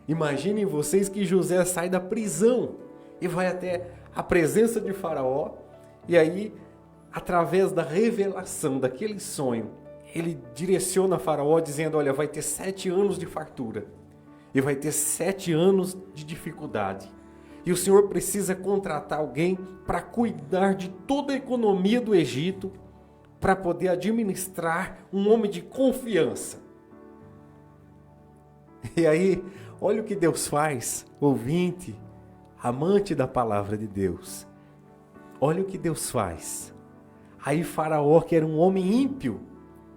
Imaginem vocês que José sai da prisão e vai até a presença de Faraó. E aí, através da revelação daquele sonho, ele direciona Faraó dizendo, olha, vai ter 7 anos de fartura. E vai ter 7 anos de dificuldade. E o Senhor precisa contratar alguém para cuidar de toda a economia do Egito, para poder administrar um homem de confiança. E aí, olha o que Deus faz, ouvinte, amante da palavra de Deus. Olha o que Deus faz. Aí Faraó, que era um homem ímpio,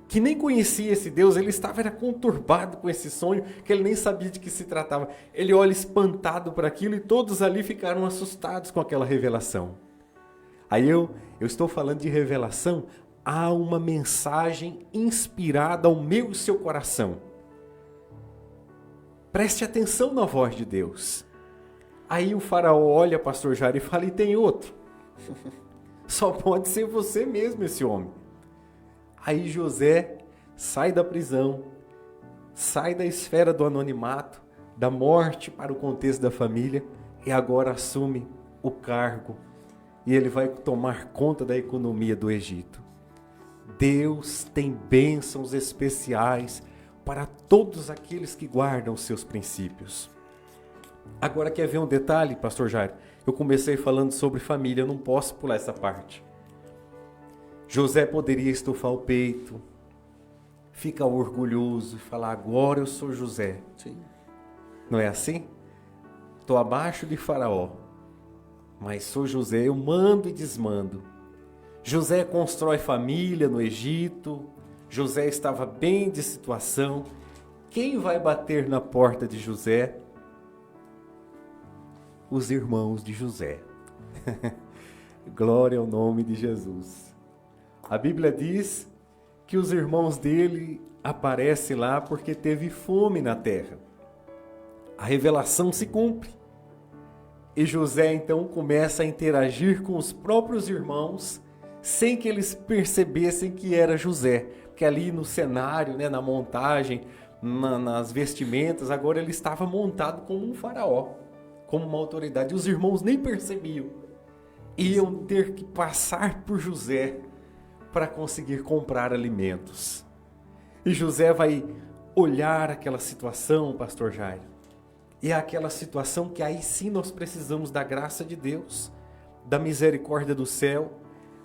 que nem conhecia esse Deus, ele era conturbado com esse sonho, que ele nem sabia de que se tratava. Ele olha espantado para aquilo e todos ali ficaram assustados com aquela revelação. Aí eu estou falando de revelação, há uma mensagem inspirada ao meu e seu coração. Preste atenção na voz de Deus. Aí o Faraó olha, pastor Jair, e fala, e tem outro. Só pode ser você mesmo esse homem. Aí José sai da prisão, sai da esfera do anonimato, da morte para o contexto da família e agora assume o cargo e ele vai tomar conta da economia do Egito. Deus tem bênçãos especiais para todos aqueles que guardam os seus princípios. Agora quer ver um detalhe, pastor Jair? Eu comecei falando sobre família, eu não posso pular essa parte. José poderia estufar o peito, ficar orgulhoso e falar, agora eu sou José. Sim. Não é assim? Estou abaixo de Faraó, mas sou José, eu mando e desmando. José constrói família no Egito, José estava bem de situação. Quem vai bater na porta de José? Os irmãos de José. Glória ao nome de Jesus. A Bíblia diz que os irmãos dele aparecem lá porque teve fome na terra. A revelação se cumpre. E José então começa a interagir com os próprios irmãos sem que eles percebessem que era José. Porque ali no cenário, na montagem, nas vestimentas, agora ele estava montado como um faraó, como uma autoridade. Os irmãos nem percebiam. Iam ter que passar por José para conseguir comprar alimentos. E José vai olhar aquela situação, pastor Jair. E é aquela situação que aí sim nós precisamos da graça de Deus, da misericórdia do céu,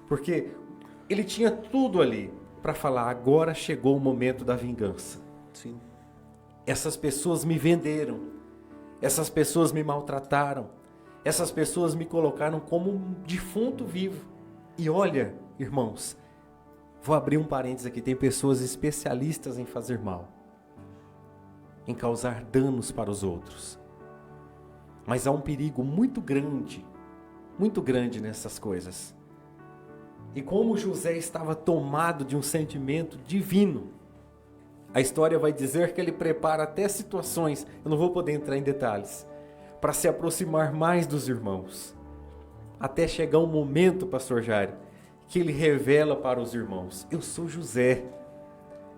porque ele tinha tudo ali para falar, agora chegou o momento da vingança. Sim. Essas pessoas me venderam, essas pessoas me maltrataram, essas pessoas me colocaram como um defunto vivo. E olha, irmãos, vou abrir um parênteses aqui, tem pessoas especialistas em fazer mal, em causar danos para os outros. Mas há um perigo muito grande nessas coisas. E como José estava tomado de um sentimento divino, a história vai dizer que ele prepara até situações, eu não vou poder entrar em detalhes, para se aproximar mais dos irmãos. Até chegar um momento, pastor Jair, que ele revela para os irmãos, eu sou José.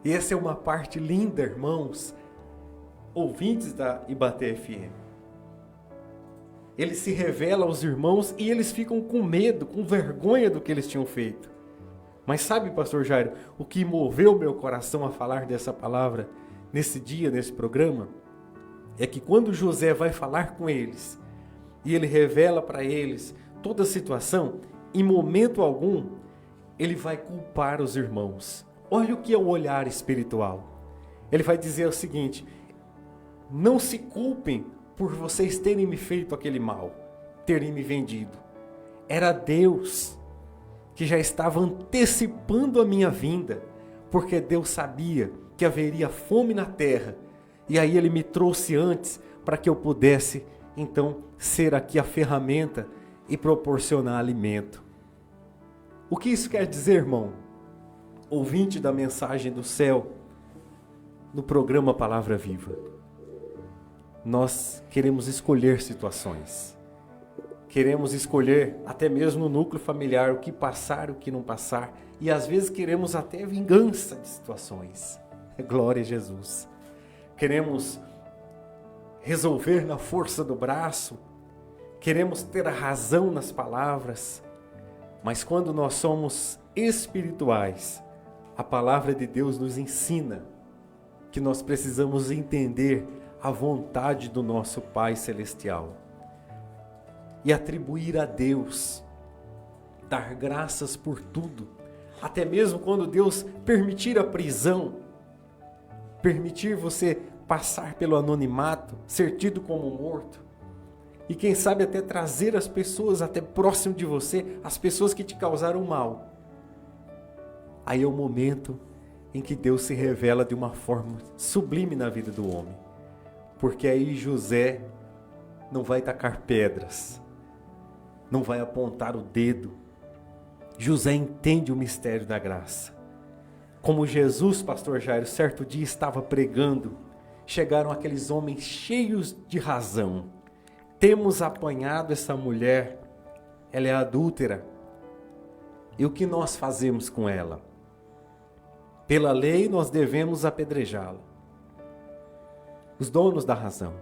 E essa é uma parte linda, irmãos, ouvintes da Ibaté FM. Ele se revela aos irmãos e eles ficam com medo, com vergonha do que eles tinham feito. Mas sabe, pastor Jairo, o que moveu meu coração a falar dessa palavra nesse dia, nesse programa? É que quando José vai falar com eles e ele revela para eles toda a situação, em momento algum, ele vai culpar os irmãos. Olha o que é o olhar espiritual. Ele vai dizer o seguinte, não se culpem por vocês terem me feito aquele mal, terem me vendido. Era Deus que já estava antecipando a minha vinda, porque Deus sabia que haveria fome na terra, e aí Ele me trouxe antes para que eu pudesse, então, ser aqui a ferramenta e proporcionar alimento. O que isso quer dizer, irmão? Ouvinte da mensagem do céu, no programa Palavra Viva. nós queremos escolher situações. Queremos escolher até mesmo no núcleo familiar o que passar, o que não passar. E às vezes queremos até vingança de situações. Glória a Jesus. Queremos resolver na força do braço. Queremos ter a razão nas palavras. Mas quando nós somos espirituais, a palavra de Deus nos ensina que nós precisamos entender a vontade do nosso Pai Celestial e atribuir a Deus, dar graças por tudo, até mesmo quando Deus permitir a prisão, permitir você passar pelo anonimato, ser tido como morto, e quem sabe até trazer as pessoas até próximo de você, as pessoas que te causaram mal. Aí é o momento em que Deus se revela de uma forma sublime na vida do homem, porque aí José não vai tacar pedras, não vai apontar o dedo. José entende o mistério da graça. Como Jesus, pastor Jairo, certo dia estava pregando, chegaram aqueles homens cheios de razão. Temos apanhado essa mulher, ela é adúltera. E o que nós fazemos com ela? Pela lei nós devemos apedrejá-la. Os donos da razão.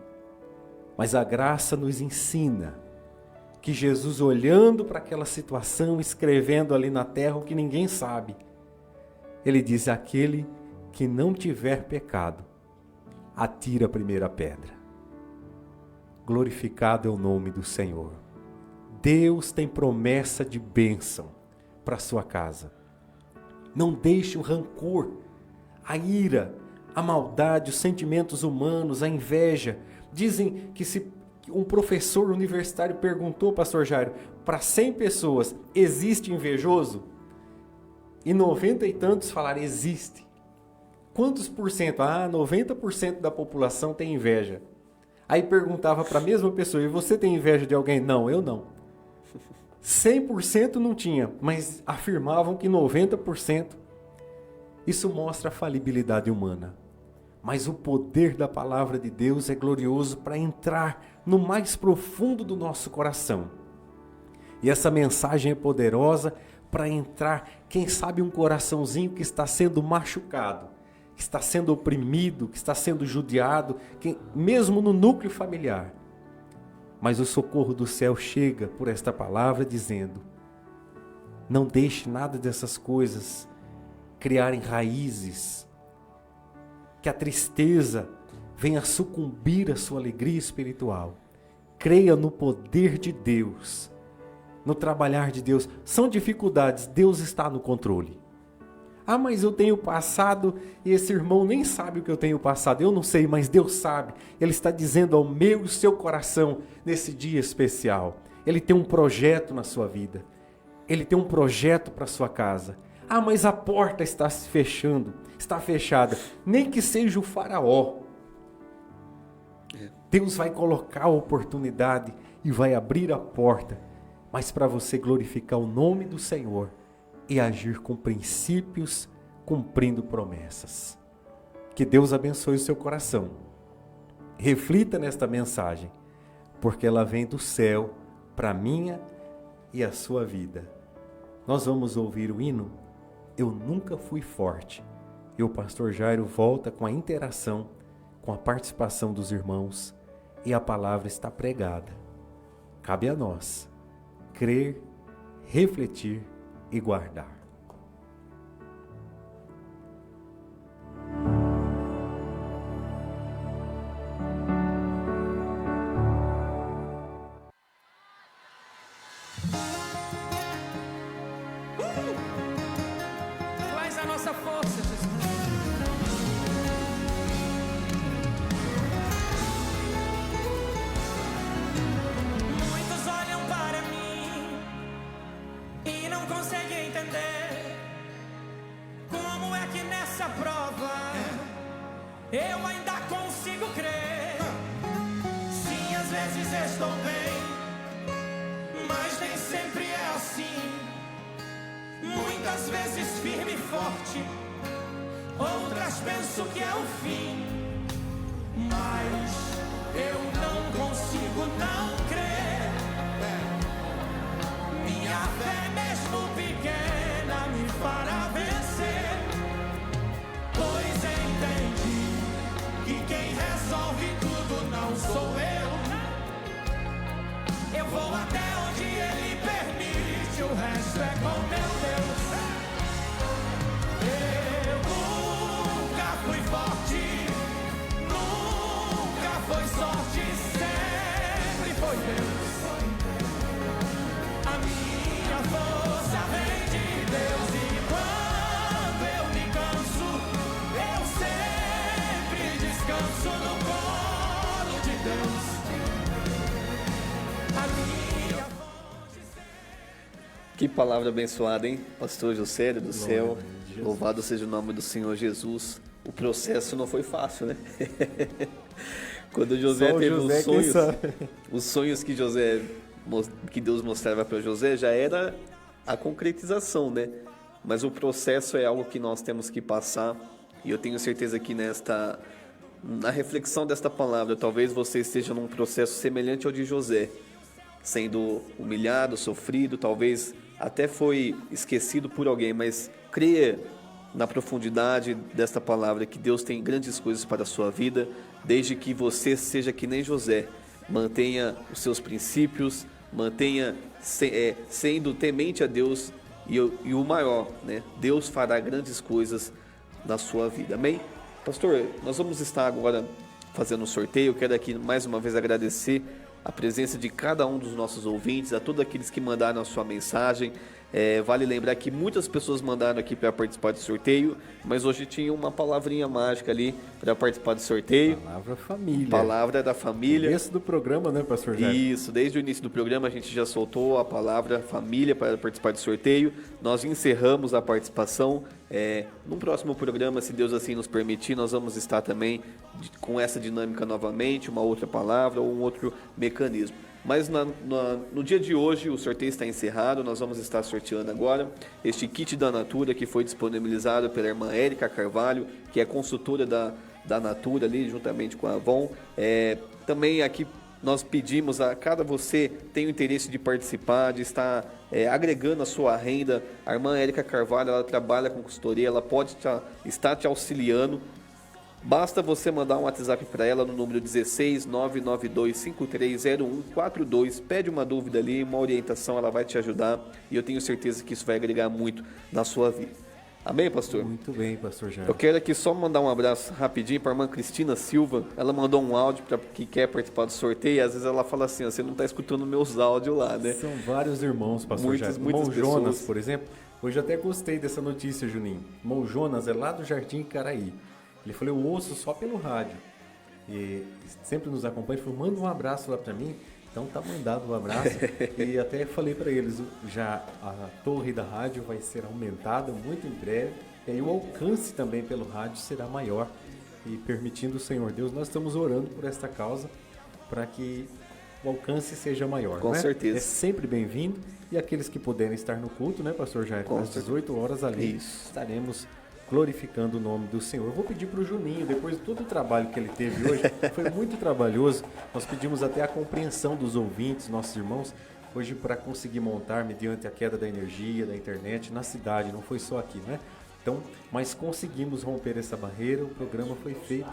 Mas a graça nos ensina que Jesus, olhando para aquela situação, escrevendo ali na terra o que ninguém sabe, ele diz: aquele que não tiver pecado, atira a primeira pedra. Glorificado é o nome do Senhor. Deus tem promessa de bênção para a sua casa. Não deixe o rancor, a ira, a maldade, os sentimentos humanos, a inveja. Dizem que se um professor universitário perguntou, pastor Jairo, para 100 pessoas, existe invejoso? E 90 e tantos falaram, existe. Quantos por cento? 90% da população tem inveja. Aí perguntava para a mesma pessoa, e você tem inveja de alguém? Não, eu não. 100% não tinha, mas afirmavam que 90%. Isso mostra a falibilidade humana. Mas o poder da palavra de Deus é glorioso para entrar no mais profundo do nosso coração. E essa mensagem é poderosa para entrar, quem sabe, um coraçãozinho que está sendo machucado, que está sendo oprimido, que está sendo judiado, mesmo no núcleo familiar. Mas o socorro do céu chega por esta palavra dizendo: não deixe nada dessas coisas criarem raízes, que a tristeza venha sucumbir à sua alegria espiritual. Creia no poder de Deus, no trabalhar de Deus. São dificuldades, Deus está no controle. Mas eu tenho passado e esse irmão nem sabe o que eu tenho passado. Eu não sei, mas Deus sabe. Ele está dizendo ao meu e seu coração nesse dia especial. Ele tem um projeto na sua vida. Ele tem um projeto para a sua casa. Mas a porta está se fechando, está fechada. Nem que seja o faraó. Deus vai colocar a oportunidade e vai abrir a porta. Mas para você glorificar o nome do Senhor e agir com princípios, cumprindo promessas. Que Deus abençoe o seu coração. Reflita nesta mensagem, porque ela vem do céu para a minha e a sua vida. Nós vamos ouvir o hino Eu Nunca Fui Forte. E o pastor Jairo volta com a interação, com a participação dos irmãos, e a palavra está pregada. Cabe a nós crer, refletir e guardar. Faz a nossa força, Jesus. Muitos olham para mim e não conseguem entender como é que nessa prova eu ainda consigo crer. Sim, às vezes estou bem, mas nem sempre é assim. Muitas vezes firme e forte, outras penso que é o fim. Mas eu não consigo não crer. Minha fé mesmo pequena me fará vencer, pois entendi que quem resolve tudo não sou eu. Eu vou até onde Ele permite, o resto é com meu Deus. Eu nunca fui forte, nunca foi sorte, sempre foi Deus. A minha força vem de Deus e quando eu me canso, eu sempre descanso no colo de Deus. A minha fonte sempre... Que palavra abençoada, hein? Pastor Juscelio do céu, louvado seja o nome do Senhor Jesus. O processo não foi fácil, né? Quando José Só o teve José os sonhos, que sabe. os sonhos que Deus mostrava para José já era a concretização, né? Mas o processo é algo que nós temos que passar, e eu tenho certeza que na reflexão desta palavra, talvez você esteja num processo semelhante ao de José, sendo humilhado, sofrido, talvez até foi esquecido por alguém, mas creia na profundidade desta palavra que Deus tem grandes coisas para a sua vida, desde que você seja que nem José, mantenha os seus princípios, mantenha sendo temente a Deus e o maior, né? Deus fará grandes coisas na sua vida, amém? Pastor, nós vamos estar agora fazendo um sorteio. Eu quero aqui mais uma vez agradecer a presença de cada um dos nossos ouvintes, a todos aqueles que mandaram a sua mensagem. Vale lembrar que muitas pessoas mandaram aqui para participar do sorteio, mas hoje tinha uma palavrinha mágica ali para participar do sorteio. Palavra família. Palavra da família. Começo do programa, né, pastor Jair? Isso, desde o início do programa a gente já soltou a palavra família para participar do sorteio. Nós encerramos a participação. No próximo programa, se Deus assim nos permitir, nós vamos estar também com essa dinâmica novamente, uma outra palavra ou um outro mecanismo. Mas no dia de hoje o sorteio está encerrado, nós vamos estar sorteando agora este kit da Natura que foi disponibilizado pela irmã Érica Carvalho, que é consultora da Natura ali, juntamente com a Avon. Também aqui nós pedimos a cada você tem o interesse de participar, de estar agregando a sua renda. A irmã Érica Carvalho, ela trabalha com consultoria, ela pode estar te auxiliando. Basta você mandar um WhatsApp para ela no número 16 992530142. Pede uma dúvida ali, uma orientação, ela vai te ajudar. E eu tenho certeza que isso vai agregar muito na sua vida. Amém, pastor? Muito bem, pastor Jair. Eu quero aqui só mandar um abraço rapidinho para a irmã Cristina Silva. Ela mandou um áudio para que quer participar do sorteio. E às vezes ela fala assim, você não está escutando meus áudios lá, né? São vários irmãos, pastor Jair. Muitas irmão Jonas, pessoas. por exemplo. Hoje até gostei dessa notícia, Juninho. Irmão Jonas é lá do Jardim Caraí. Ele falou, eu ouço só pelo rádio. E sempre nos acompanha. Ele falou, manda um abraço lá para mim. Então tá mandado um abraço. E até falei para eles, já a torre da rádio vai ser aumentada muito em breve. E aí o alcance também pelo rádio será maior. E permitindo o Senhor Deus, nós estamos orando por esta causa para que o alcance seja maior. Com certeza. É sempre bem-vindo. E aqueles que puderem estar no culto, né, pastor Jair? Às 18 horas ali estaremos glorificando o nome do Senhor. Eu vou pedir para o Juninho, depois de todo o trabalho que ele teve hoje, foi muito trabalhoso. Nós pedimos até a compreensão dos ouvintes, nossos irmãos, hoje para conseguir montar mediante a queda da energia, da internet, na cidade, não foi só aqui, né? Então, mas conseguimos romper essa barreira, o programa foi feito.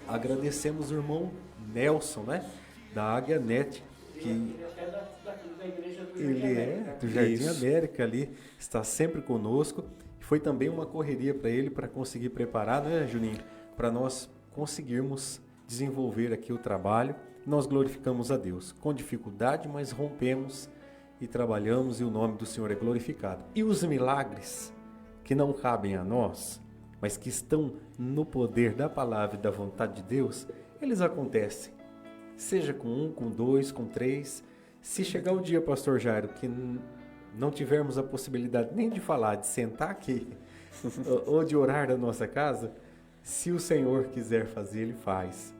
Agradecemos o irmão Nelson, né? Da Águia Net, que ele é do Jardim América ali, está sempre conosco. Foi também uma correria para ele, para conseguir preparar, né, Juninho? Para nós conseguirmos desenvolver aqui o trabalho. Nós glorificamos a Deus. Com dificuldade, mas rompemos e trabalhamos e o nome do Senhor é glorificado. E os milagres que não cabem a nós, mas que estão no poder da palavra e da vontade de Deus, eles acontecem. Seja com 1, com 2, com 3. Se chegar o dia, pastor Jairo, que não tivermos a possibilidade nem de falar, de sentar aqui, ou de orar na nossa casa, se o Senhor quiser fazer, Ele faz.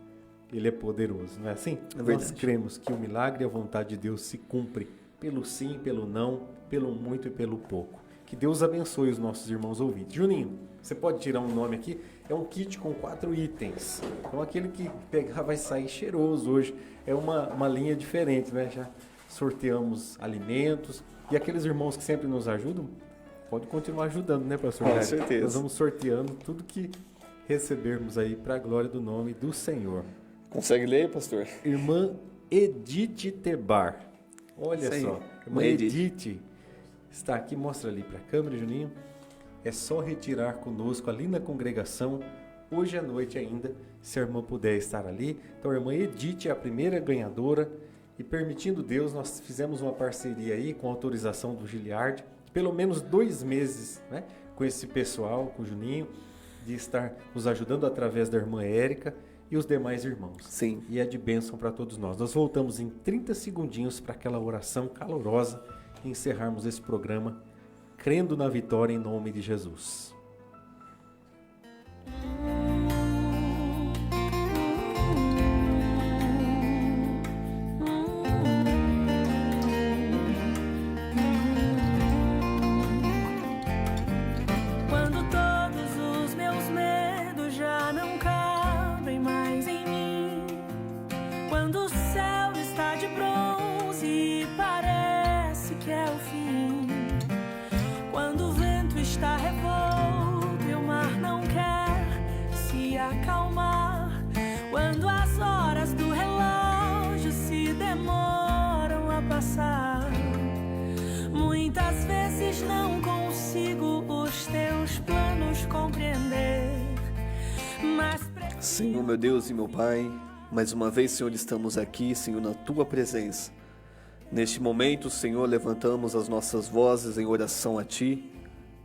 Ele é poderoso, não é assim? Nós cremos que o milagre e a vontade de Deus se cumpre pelo sim, pelo não, pelo muito e pelo pouco. Que Deus abençoe os nossos irmãos ouvintes. Juninho, você pode tirar um nome aqui? É um kit com 4 itens. Então aquele que pegar vai sair cheiroso hoje. É uma linha diferente, né? Já sorteamos alimentos. E aqueles irmãos que sempre nos ajudam, pode continuar ajudando, né, pastor? Com certeza. Nós vamos sorteando tudo que recebermos aí para a glória do nome do Senhor. Consegue ler, pastor? Irmã Edith Tebar. Olha Isso aí. só. Irmã Edith está aqui, mostra ali para a câmera, Juninho. É só retirar conosco ali na congregação, hoje à noite ainda, se a irmã puder estar ali. Então a irmã Edith é a primeira ganhadora e, permitindo Deus, nós fizemos uma parceria aí com a autorização do Giliard, pelo menos 2 meses, né, com esse pessoal, com o Juninho, de estar nos ajudando através da irmã Érica e os demais irmãos. Sim. E é de bênção para todos nós. Nós voltamos em 30 segundinhos para aquela oração calorosa e encerrarmos esse programa crendo na vitória em nome de Jesus. Quando todos os meus medos já não cabem mais em mim, quando o céu está de bronze e parece que é o fim, quando o vento está revolto e o mar não quer se acalmar, quando as horas do relógio se demoram a passar, muitas vezes não consigo os teus planos compreender, mas Senhor, meu Deus e meu Pai, mais uma vez, Senhor, estamos aqui, Senhor, na Tua presença. Neste momento, Senhor, levantamos as nossas vozes em oração a Ti,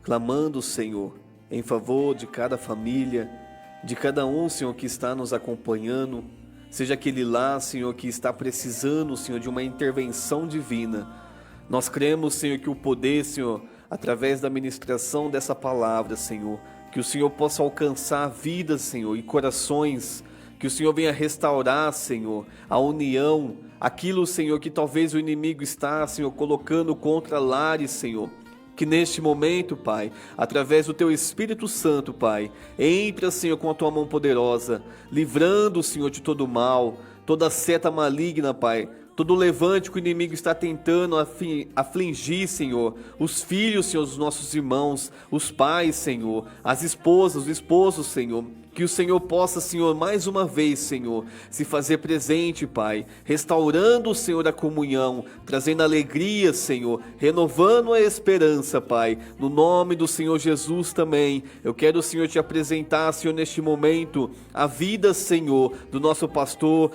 clamando, Senhor, em favor de cada família, de cada um, Senhor, que está nos acompanhando, seja aquele lá, Senhor, que está precisando, Senhor, de uma intervenção divina. Nós cremos, Senhor, que o poder, Senhor, através da ministração dessa palavra, Senhor, que o Senhor possa alcançar vidas, Senhor, e corações, que o Senhor venha restaurar, Senhor, a união, aquilo, Senhor, que talvez o inimigo está, Senhor, colocando contra lares, Senhor. Que neste momento, Pai, através do Teu Espírito Santo, Pai, entra, Senhor, com a Tua mão poderosa, livrando, Senhor, de todo mal, toda seta maligna, Pai, todo levante que o inimigo está tentando afligir, Senhor, os filhos, Senhor, dos nossos irmãos, os pais, Senhor, as esposas, os esposos, Senhor. Que o Senhor possa, Senhor, mais uma vez, Senhor, se fazer presente, Pai, restaurando, Senhor, a comunhão, trazendo alegria, Senhor, renovando a esperança, Pai, no nome do Senhor Jesus também. Eu quero, Senhor, te apresentar, Senhor, neste momento, a vida, Senhor, do nosso pastor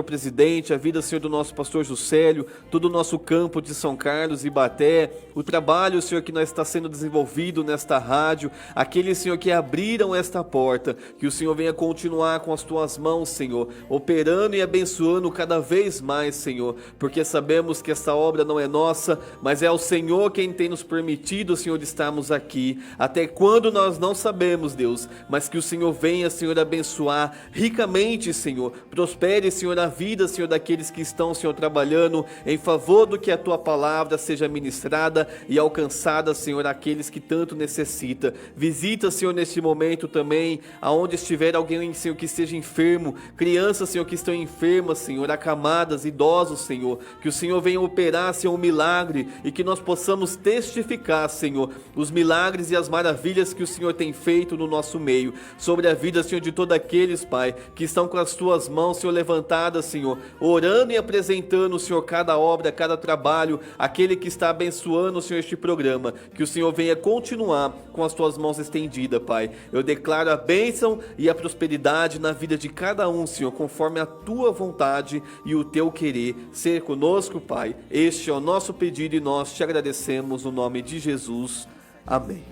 presidente, a vida, Senhor, do nosso pastor Juscelio, todo o nosso campo de São Carlos e Ibaté, o trabalho, Senhor, que nós está sendo desenvolvido nesta rádio, aqueles, Senhor, que abriram esta porta. Que o Senhor venha continuar com as Tuas mãos, Senhor, operando e abençoando cada vez mais, Senhor, porque sabemos que essa obra não é nossa, mas é o Senhor quem tem nos permitido, Senhor, de estarmos aqui, até quando nós não sabemos, Deus, mas que o Senhor venha, Senhor, abençoar ricamente, Senhor, prospere, Senhor, a vida, Senhor, daqueles que estão, Senhor, trabalhando em favor do que a Tua palavra seja ministrada e alcançada, Senhor, aqueles que tanto necessita. Visita, Senhor, neste momento também, aonde estiver alguém, Senhor, que esteja enfermo, crianças, Senhor, que estão enfermas, Senhor, acamadas, idosos, Senhor, que o Senhor venha operar, Senhor, um milagre e que nós possamos testificar, Senhor, os milagres e as maravilhas que o Senhor tem feito no nosso meio, sobre a vida, Senhor, de todos aqueles, Pai, que estão com as Tuas mãos, Senhor, levantadas, Senhor, orando e apresentando, Senhor, cada obra, cada trabalho, aquele que está abençoando, Senhor, este programa, que o Senhor venha continuar com as Tuas mãos estendidas, Pai. Eu declaro a bênção e a prosperidade na vida de cada um, Senhor, conforme a Tua vontade e o Teu querer. Ser conosco, Pai. Este é o nosso pedido e nós te agradecemos no nome de Jesus. Amém.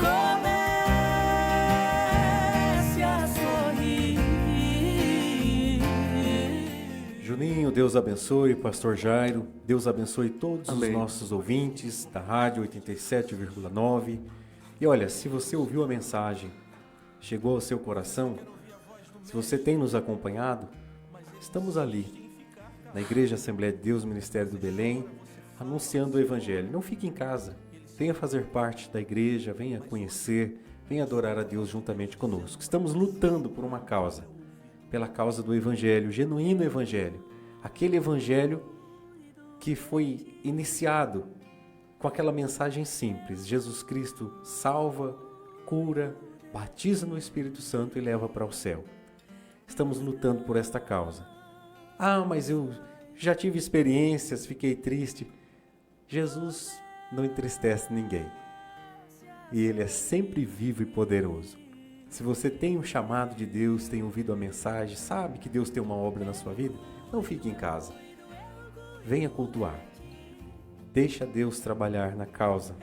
comece a sorrir. Juninho, Deus abençoe, pastor Jairo, Deus abençoe todos Amém. os nossos ouvintes da rádio 87,9. E olha, se você ouviu a mensagem, chegou ao seu coração, se você tem nos acompanhado, estamos ali, na Igreja Assembleia de Deus, Ministério do Belém, anunciando o Evangelho. Não fique em casa, venha fazer parte da igreja, venha conhecer, venha adorar a Deus juntamente conosco. Estamos lutando por uma causa, pela causa do Evangelho, o genuíno Evangelho, aquele Evangelho que foi iniciado com aquela mensagem simples: Jesus Cristo salva, cura, batiza no Espírito Santo e leva para o céu. Estamos lutando por esta causa. Ah, mas eu já tive experiências, fiquei triste. Jesus não entristece ninguém. E Ele é sempre vivo e poderoso. Se você tem um chamado de Deus, tem ouvido a mensagem, sabe que Deus tem uma obra na sua vida, não fique em casa. Venha cultuar. Deixa Deus trabalhar na causa.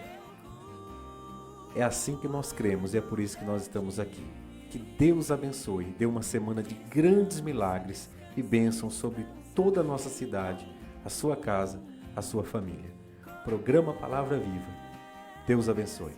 É assim que nós cremos e é por isso que nós estamos aqui. Que Deus abençoe, dê uma semana de grandes milagres e bênçãos sobre toda a nossa cidade, a sua casa, a sua família. Programa Palavra Viva. Deus abençoe.